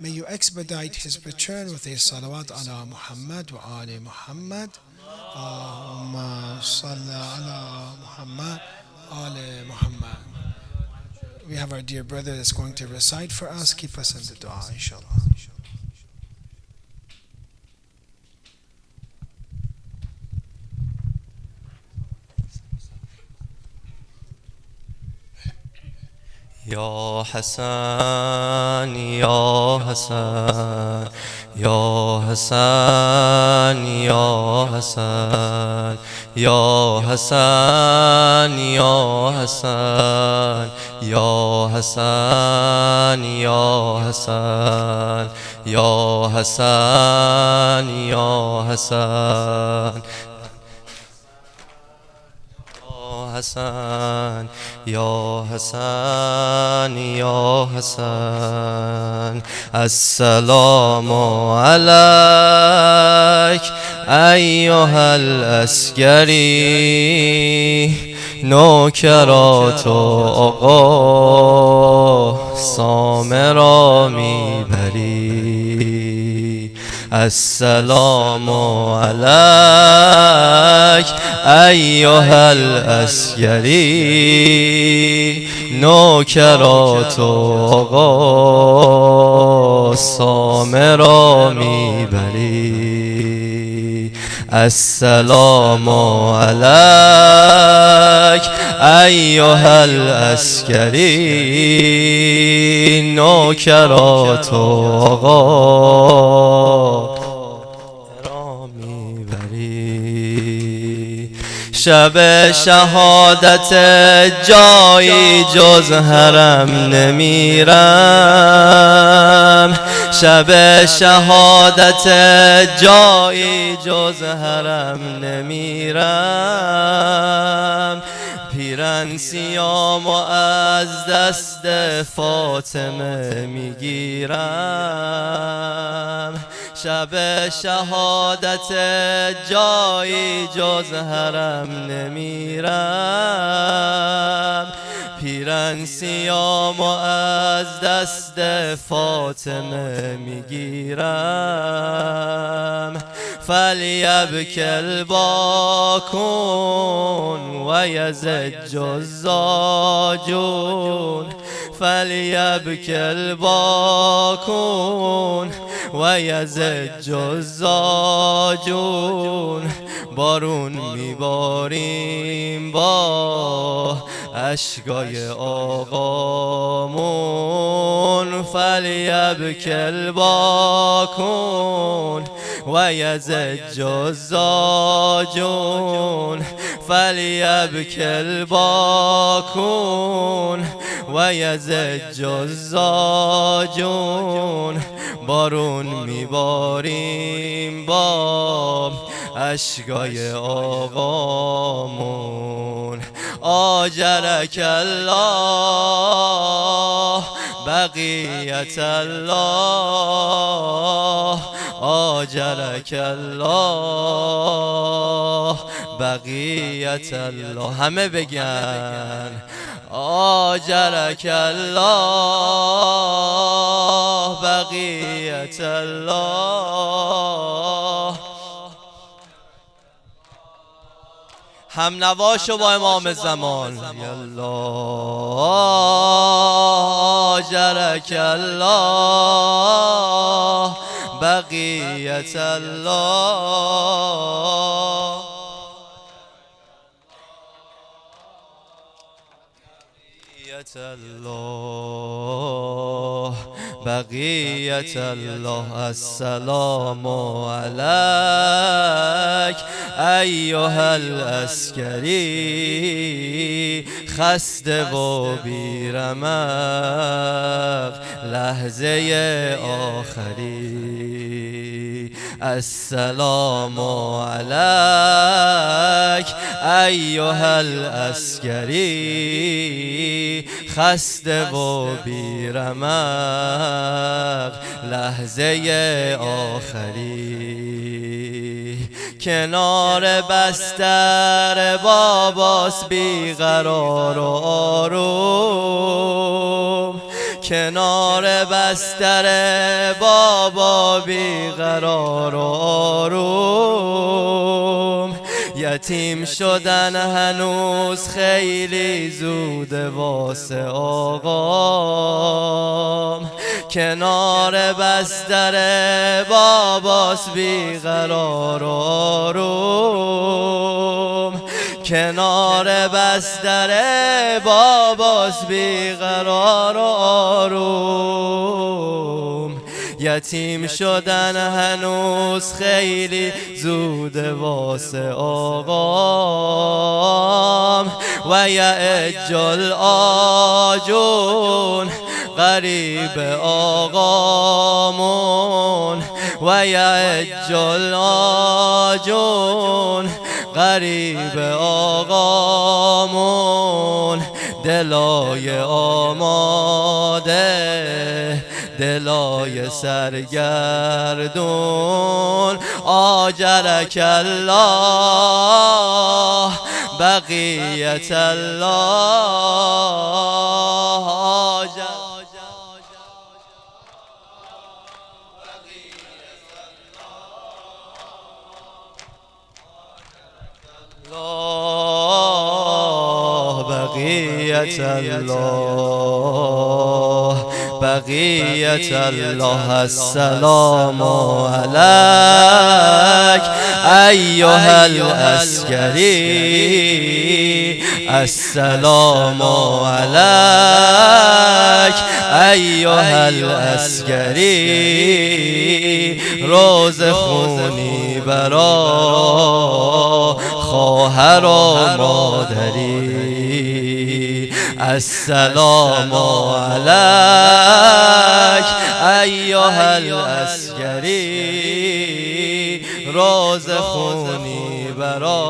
May you expedite his return with a salawat ala Muhammad wa ali Muhammad. Allahumma salli ala Muhammad, ali Muhammad. We have our dear brother that's going to recite for us. Keep us in the dua, inshallah. يا حسن يا حسن يا حسن يا حسن یا حسن یا حسن یا حسن یا حسن یا حسن یا حسن حسن یا حسن یا حسن السلام علیک ایها العسکری نوکرات و آقا سامرا میبری السلام علیک ایها العسکری نوکرات و آقا سامرا میبری السلام علیک ایها العسکری نوکرات و آقا را میبری شب شهادت جایی جز حرم نمیرم شب شهادت جایی جز حرم نمیرم پیرن سیام و از دست فاطمه میگیرم شب شهادت جایی جز حرم نمیرم پیرن سیام و از دست فاطمه میگیرم فلیبک الباکون و یزج الزاجون فلیبک الباکون و یزج الزاجون بارون میباریم با اشکای آقامون فلیبک الباکون و یزج الزاجون فلیبک الباکون و یزج الزاجون بارون میباریم با اشکای آقامون آجرک الله بقیت الله آجرک الله بقیت الله همه بگن آجرک الله بقیت الله هم نواشو با امام زمان الله آجرک الله بقیت الله بقیت الله بقیت الله السلام علیک ایها العسکری خسته و بیرمق لحظه آخری السلام علیک ایها العسکری خسته و بیرمق لحظه آخری کنار بستر باباس بیقرار و آروم کنار بستر بابا بیقرار و آروم یتیم شدن هنوز خیلی زوده واسه آقام کنار بستر باباس بیقرار و آروم کنار بستر باباس بیقرار و آروم یتیم شدن هنوز خیلی زوده واسه آقام و یعج الآجون غریب آقامون و یعج الآجون غریب آقامون دلای آماده دلای سرگردون آجرک الله بقیت الله بقیت الله بقیت الله السلام علیک ایها العسکری السلام علیک ایها العسکری روز خونی برا خواهر و مادری السلام علیک ایها العسکری روز خونی برا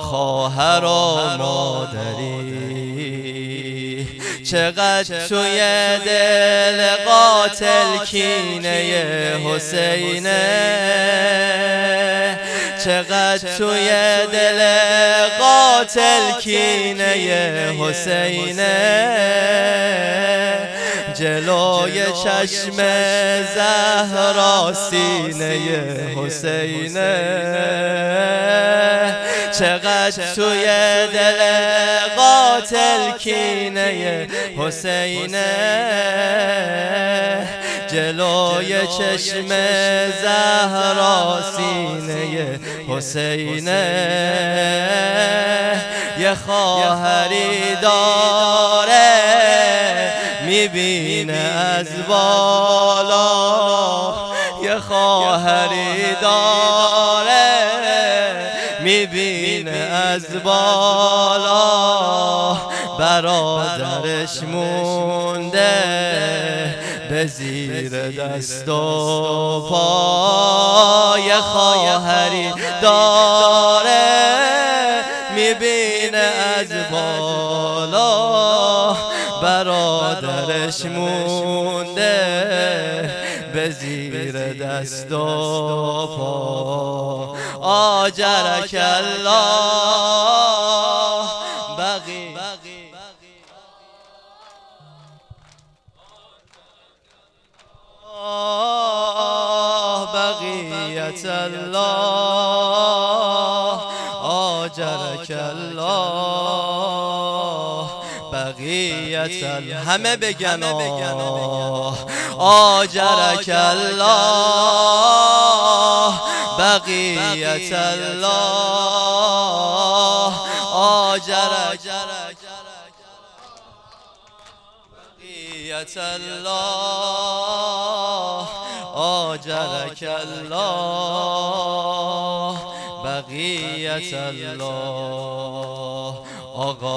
خواهر و مادری چقدر توی دل قاتل کینه حسینه چقدر توی دل قاتل کینه حسینه جلوی چشم زهرا سینه حسینه چقدر توی دل قاتل کینه حسینه جلوی چشم زهرا سینه حسینه یه خواهری داره میبینه از بالا یه خواهری داره میبینه از بالا برادرش مونده به زیر دست و پا یه خواهری داره میبینه از بالا برادرش مونده به زیر دست و پا آجرک الله بقیت الله آجرک الله بقیت الله همه بگن آجرک الله بقیت الله آجرک بقیت الله آجرک الله بقیت الله آقا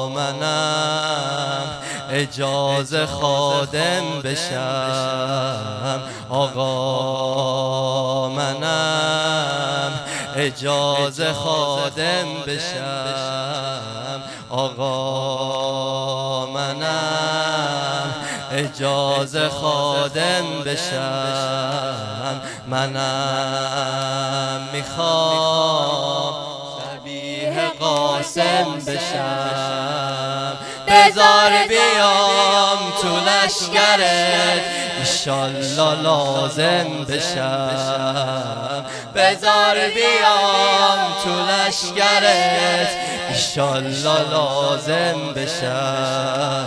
منم اجازه خادم بشم آقا منم اجازه خادم بشم آقا منم اجازه خادم بشم منم میخوام شبیه قاسم بشم بذار بیام تو لشکرت ایشالله لازم بشم بذار بیام تو لشکرت ایشالله لازم بشم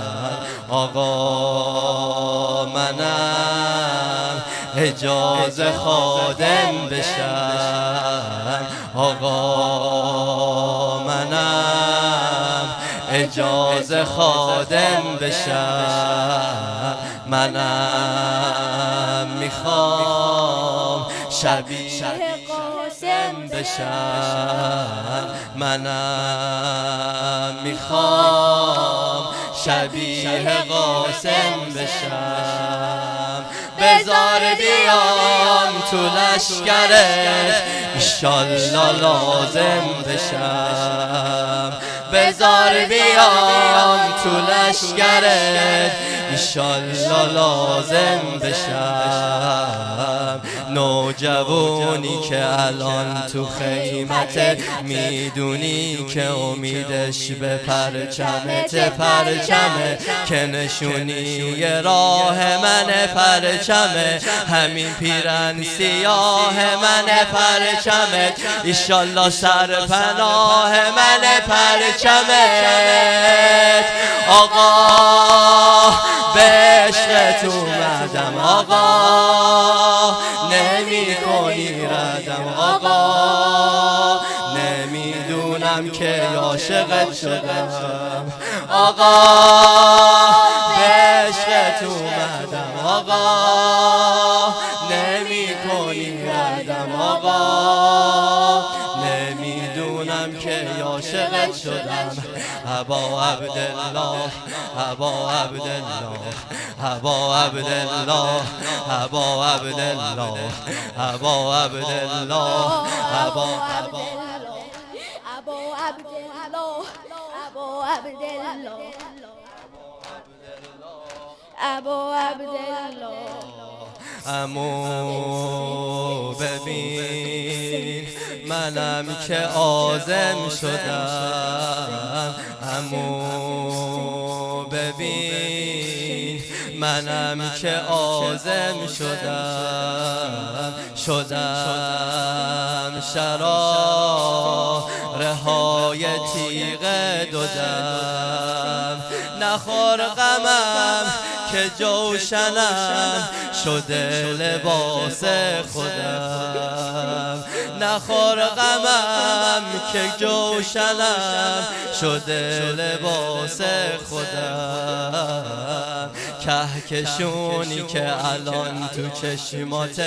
آقا منم اجازه خادم بشم آقا منم اجازه خادم بشم منم میخوام شبیه قاسم بشم منم میخوام شبیه قاسم بشم بذار بیام تو لشکرت ایشالله لازم بشم بذار بیام تو لشکرت ایشالله لازم بشم نوجوانی که الان تو خیمت میدونی که امیدش به پرچمت پرچمه که نشونی راه من پرچمه همین پیرن سیاه من پرچمه ایشالله سرپناه من پرچمت آقا به عشقت اومدم آقا نمی کنی ردم آقا نمیدونم که عاشقت شدم آقا به عشقت اومدم آقا نمی کنی ردم آقا نمیدونم که عاشقت شدم ابا عبدالله ابا عبدالله ابا عبدالله ابا عبدالله ابا عبدالله ابا ابو عبدالله عمو ببین منم که عازم شدم عمو ببین منم که عازم شدم شراره های تیغ دودم نخور غمم که جوشنم شده لباس خودم نخور غمم که جوشنم شده لباس خودم کهکشونی که الان تو چشمات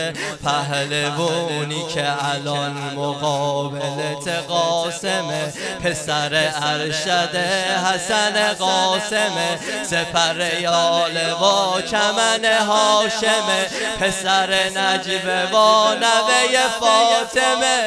پهلوونی که الان مقابلت قاسمه پسر ارشد حسن قاسمه سپر یال و چمن هاشمه پسر نجوه و نوه فاطمه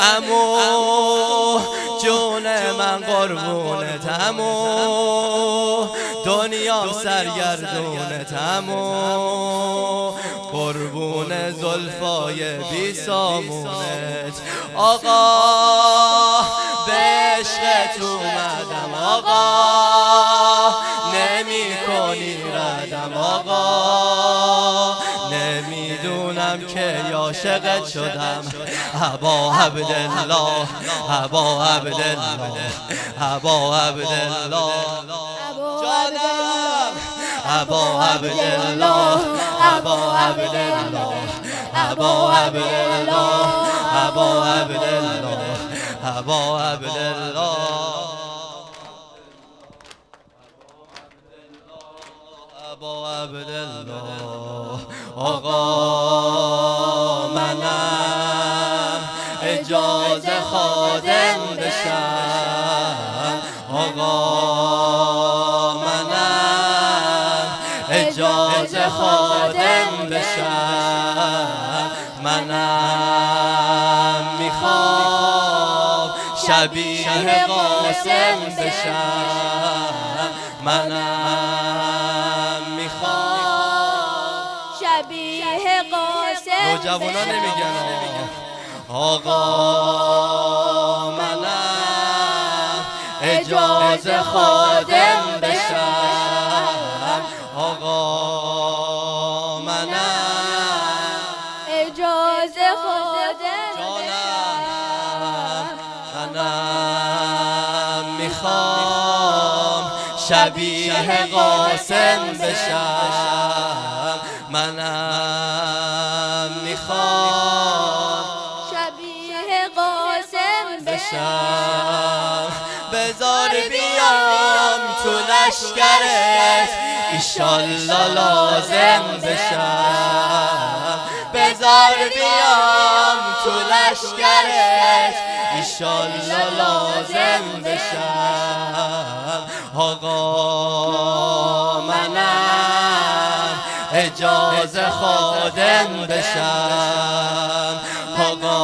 عمو جون من قربونت عمو دنیام سرگردونت عمو قربون زلفای بی سامونت آقا به عشقت اومدم آقا نمی کنی ردم آقا نمیدونم که عاشقت شدم ابا عبدالله ابا عبدالله ابا عبدالله جانم ابا عبدالله ابا عبدالله ابا عبدالله ابا عبدالله ابا عبدالله ابا عبدالله آقا منم اجازه خادم بشم آقا منم اجازه خادم بشم منم میخوام شبیه قاسم بشم منم میخوام شبیه قاسم نوجوانا نمیگن آقا منم اجازه خادم بشم آقا منم اجازه خادم جانم منم میخوام شبیه قاسم بشم منم میخوام شبیه قاسم بشم بذار بیام تو لشکرت ایشالله لازم بشم بذار بیام تو لشکرت ایشالله لازم بشم آقا منم اجازه خادم بشم آقا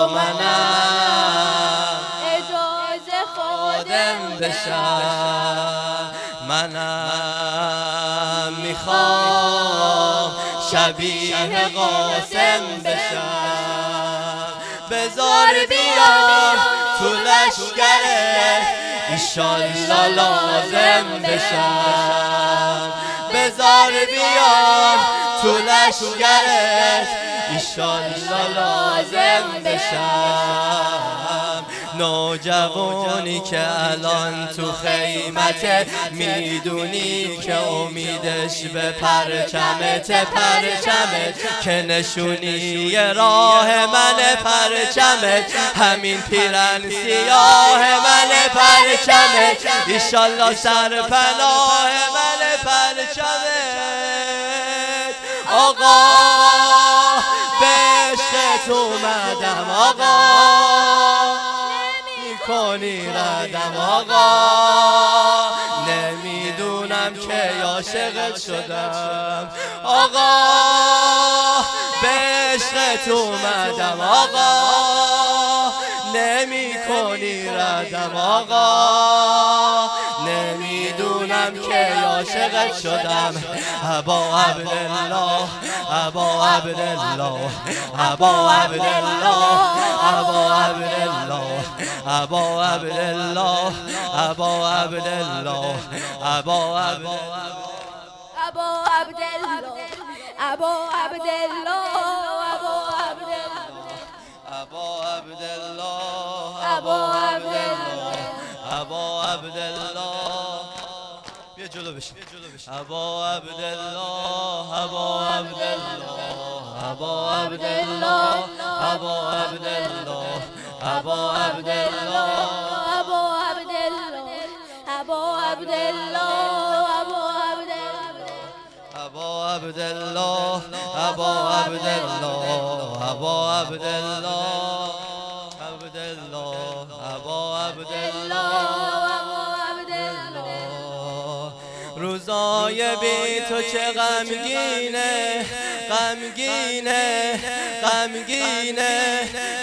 منم اجازه خادم بشم منم میخوام شبیه قاسم بشم بذار بیام تو لشکرت ایشالله لازم بشم بذار بیام تو لشکرت ایشالله لازم بشم نوجوانی که الان تو خیمت میدونی که امیدش به پرچمت که نشونی راه من پرچمت همین پیرن سیاه من پرچمت ایشالله سرپناه من پرچمت آقا به عشقت اومدم آقا کنی ردم آقا نمیدونم که عاشقت شدم آقا به عشقت اومدم آقا نمی کنی ردم آقا نمیدونم که عاشقت شدم ابا عبدالله ابا عبدالله ابا عبدالله ابا عبدالله ابا عبدالله ابا عبدالله ابا عبدالله ابو عبدالله ابو عبدالله ابو عبدالله ابا عبدالله ابو عبدالله ابا عبدالله بیا جلو بشین ابا عبدالله ابا عبدالله ابا عبدالله ابا عبدالله ابا عبدالله ابو عبدالله ابو عبدالله ابا عبدالله ابا عبدالله ابا عبدالله عبدالله ابا عبدالله روزای بی تو چه غمگینه غمگینه غمگینه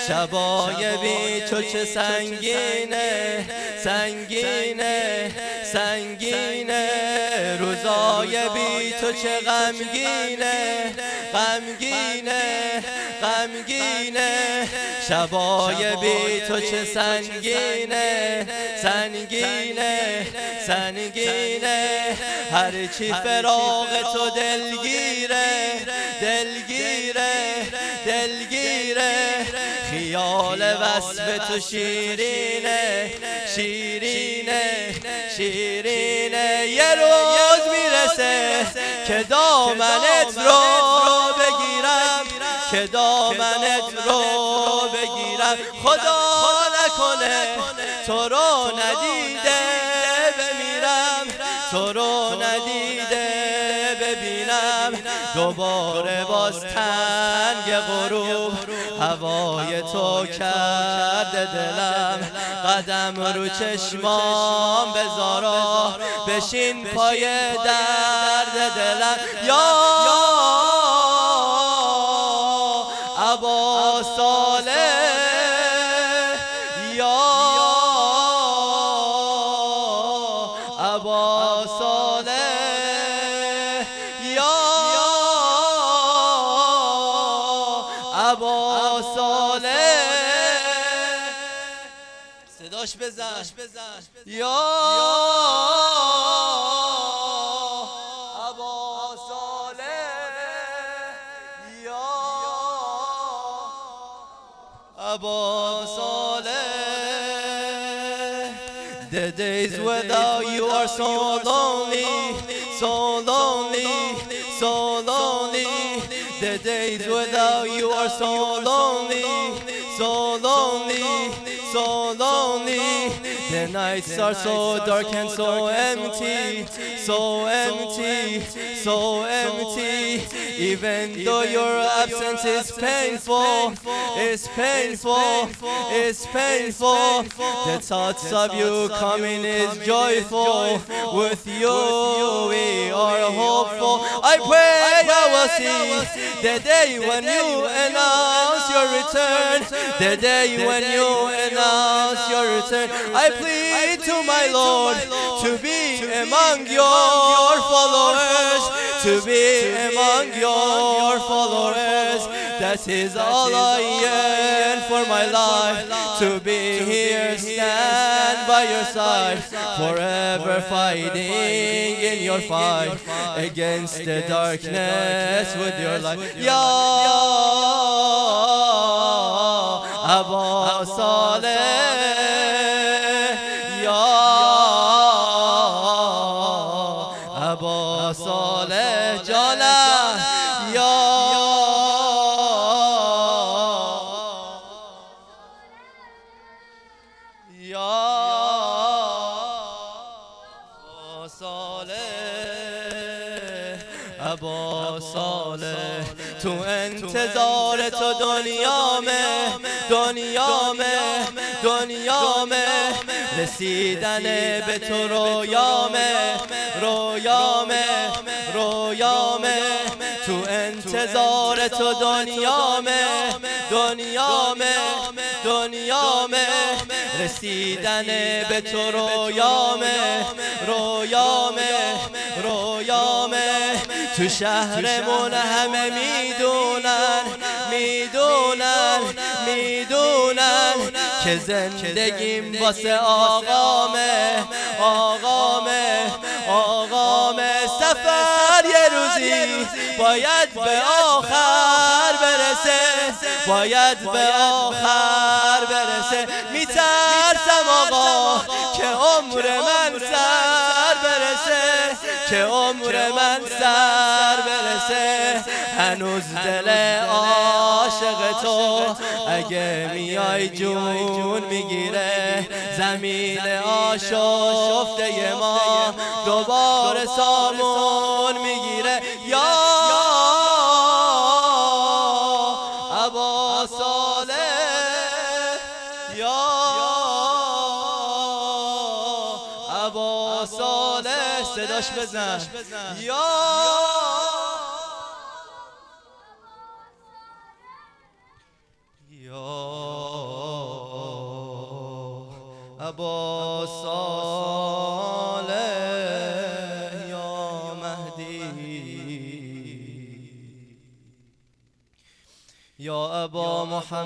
شبای بی تو چه سنگینه سنگینه سنگینه روزای بی تو چه غمگینه غمگینه غمگینه شبای بی تو چه سنگینه سنگینه سنگینه هرچی فراق تو دلگیره دلگیره دلگیره خیال وصف تو شیرینه شیرینه شیرینه یه روز میرسه که دامنت رو بگیرم که دامنت رو بگیرم خدا نکنه تو رو ندیده بمیرم تو رو ندیده ببینم دوباره باز تنگ غروب هوای تو کرده دلم قدم رو چشمام بذارا بشین پای درد دلم یا ابا صالح یا ابا صالح یا ابا صالح صداش بزن یا ابا صالح یا ابا صالح The days without you are so lonely, so lonely, so lonely. The days without you are so lonely, so lonely, so lonely. The nights are so dark and so empty, so empty, so empty. Even though your absence is painful, it's painful, it's painful. The thoughts of you coming is joyful. With you we are hopeful. I pray I will see the day when you announce your return. The day when you announce your return. I plead to my Lord to be among your followers, to be among your followers. That is all I yearn for my life, to be here, stand by your side, forever fighting in your fight against the darkness with your light. Ya Abbas Saleh, Ya Abbas Saleh Jana, Ya Abbas Saleh. تو انتظار تو دنیا میں رسیدن به تو رویا میں تو انتظار تو دنیا میں رسیدن به تو رویا میں تو شهرمون همه میدونن که زندگیم واسه آقامه سفر یه روزی باید به آخر برسه میترسم آقا که عمر من سر برسه هنوز دل عاشق تو اگه میای جون میگیره زمین آشفته ما دوباره سامون میگیره یا عباس صالح یا عباس صالح صداش بزن یا عباس صالح یا مهدی یا ابا محمد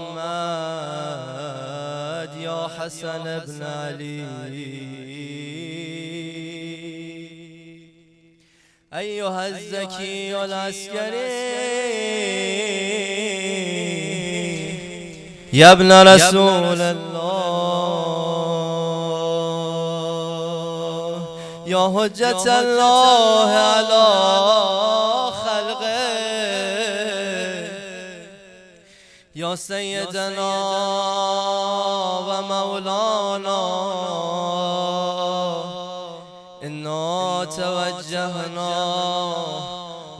یا حسن ابن علی ایها الزکی العسکری یا ابن رسول الله یا حجت الله علی خلقه یا سیدنا و مولانا انا توجهنا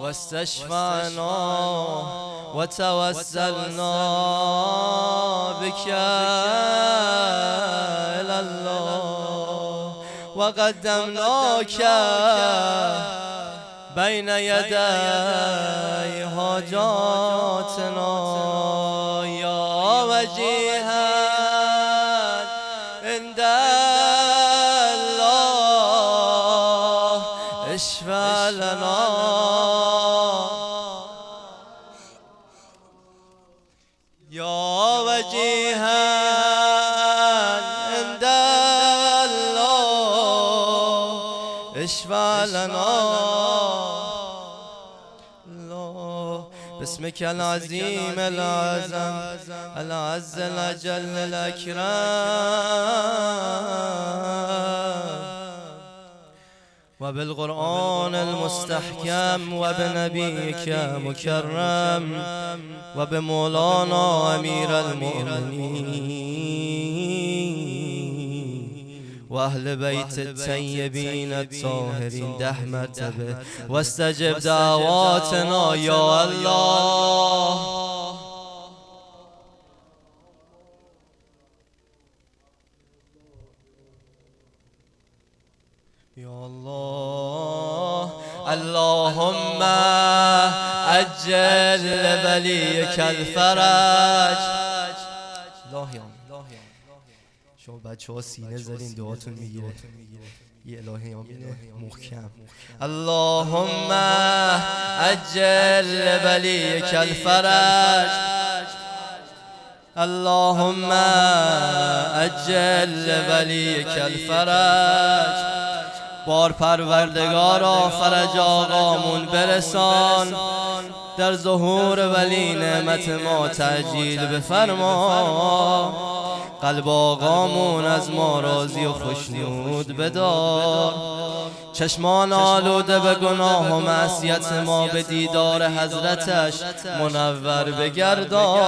واستشفعنا وتوسلنا بك إلى الله وقدمناك بين يدي حاجاتنا يا وجيها عند الله اشفع لنا يا وجيها عند الله اشفع لنا باسمك العظيم الأعظم العز الأجل الأكرم وبالقرآن المستحكم وبنبيك مكرم وبمولانا أمير المؤمنين و اهل بیت الطیبین الطاهرین 10 مرتبه واستجب دعواتنا یا الله. یا الله. اللهم عجل لولیک الفرج. شما بچه ها سینه زدین دعاتون میگیره. یه الهی آمینه محکم. اللهم عجل لولیک الفرج. اللهم عجل لولیک الفرج. بار پروردگارا فرج آقامون برسان، در ظهور ولی نعمت ما تعجیل بفرما. قلب آقامون از ما راضی و خوشنود بدار. چشمان آلوده به گناه و معصیت ما به دیدار حضرتش منور بگردان.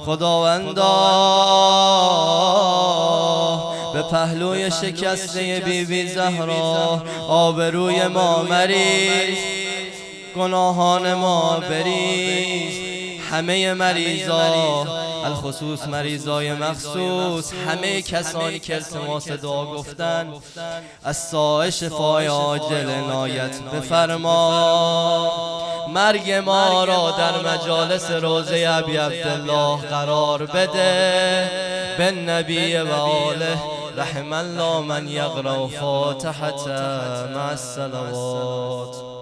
خداوندا به پهلوی شکسته بی زهرا آبروی ما مریز، گناهان ما بریز. همه مریضا، الخصوص مریضای مخصوص، همه کسانی که التماس دعا گفتن، از سایه شفای عاجل عنایت بفرما. مرگ ما را در مجالس روضه ابی عبدالله قرار بده. بالنبی و آله رحم الله من یقرأ فاتحة مع الصلوات.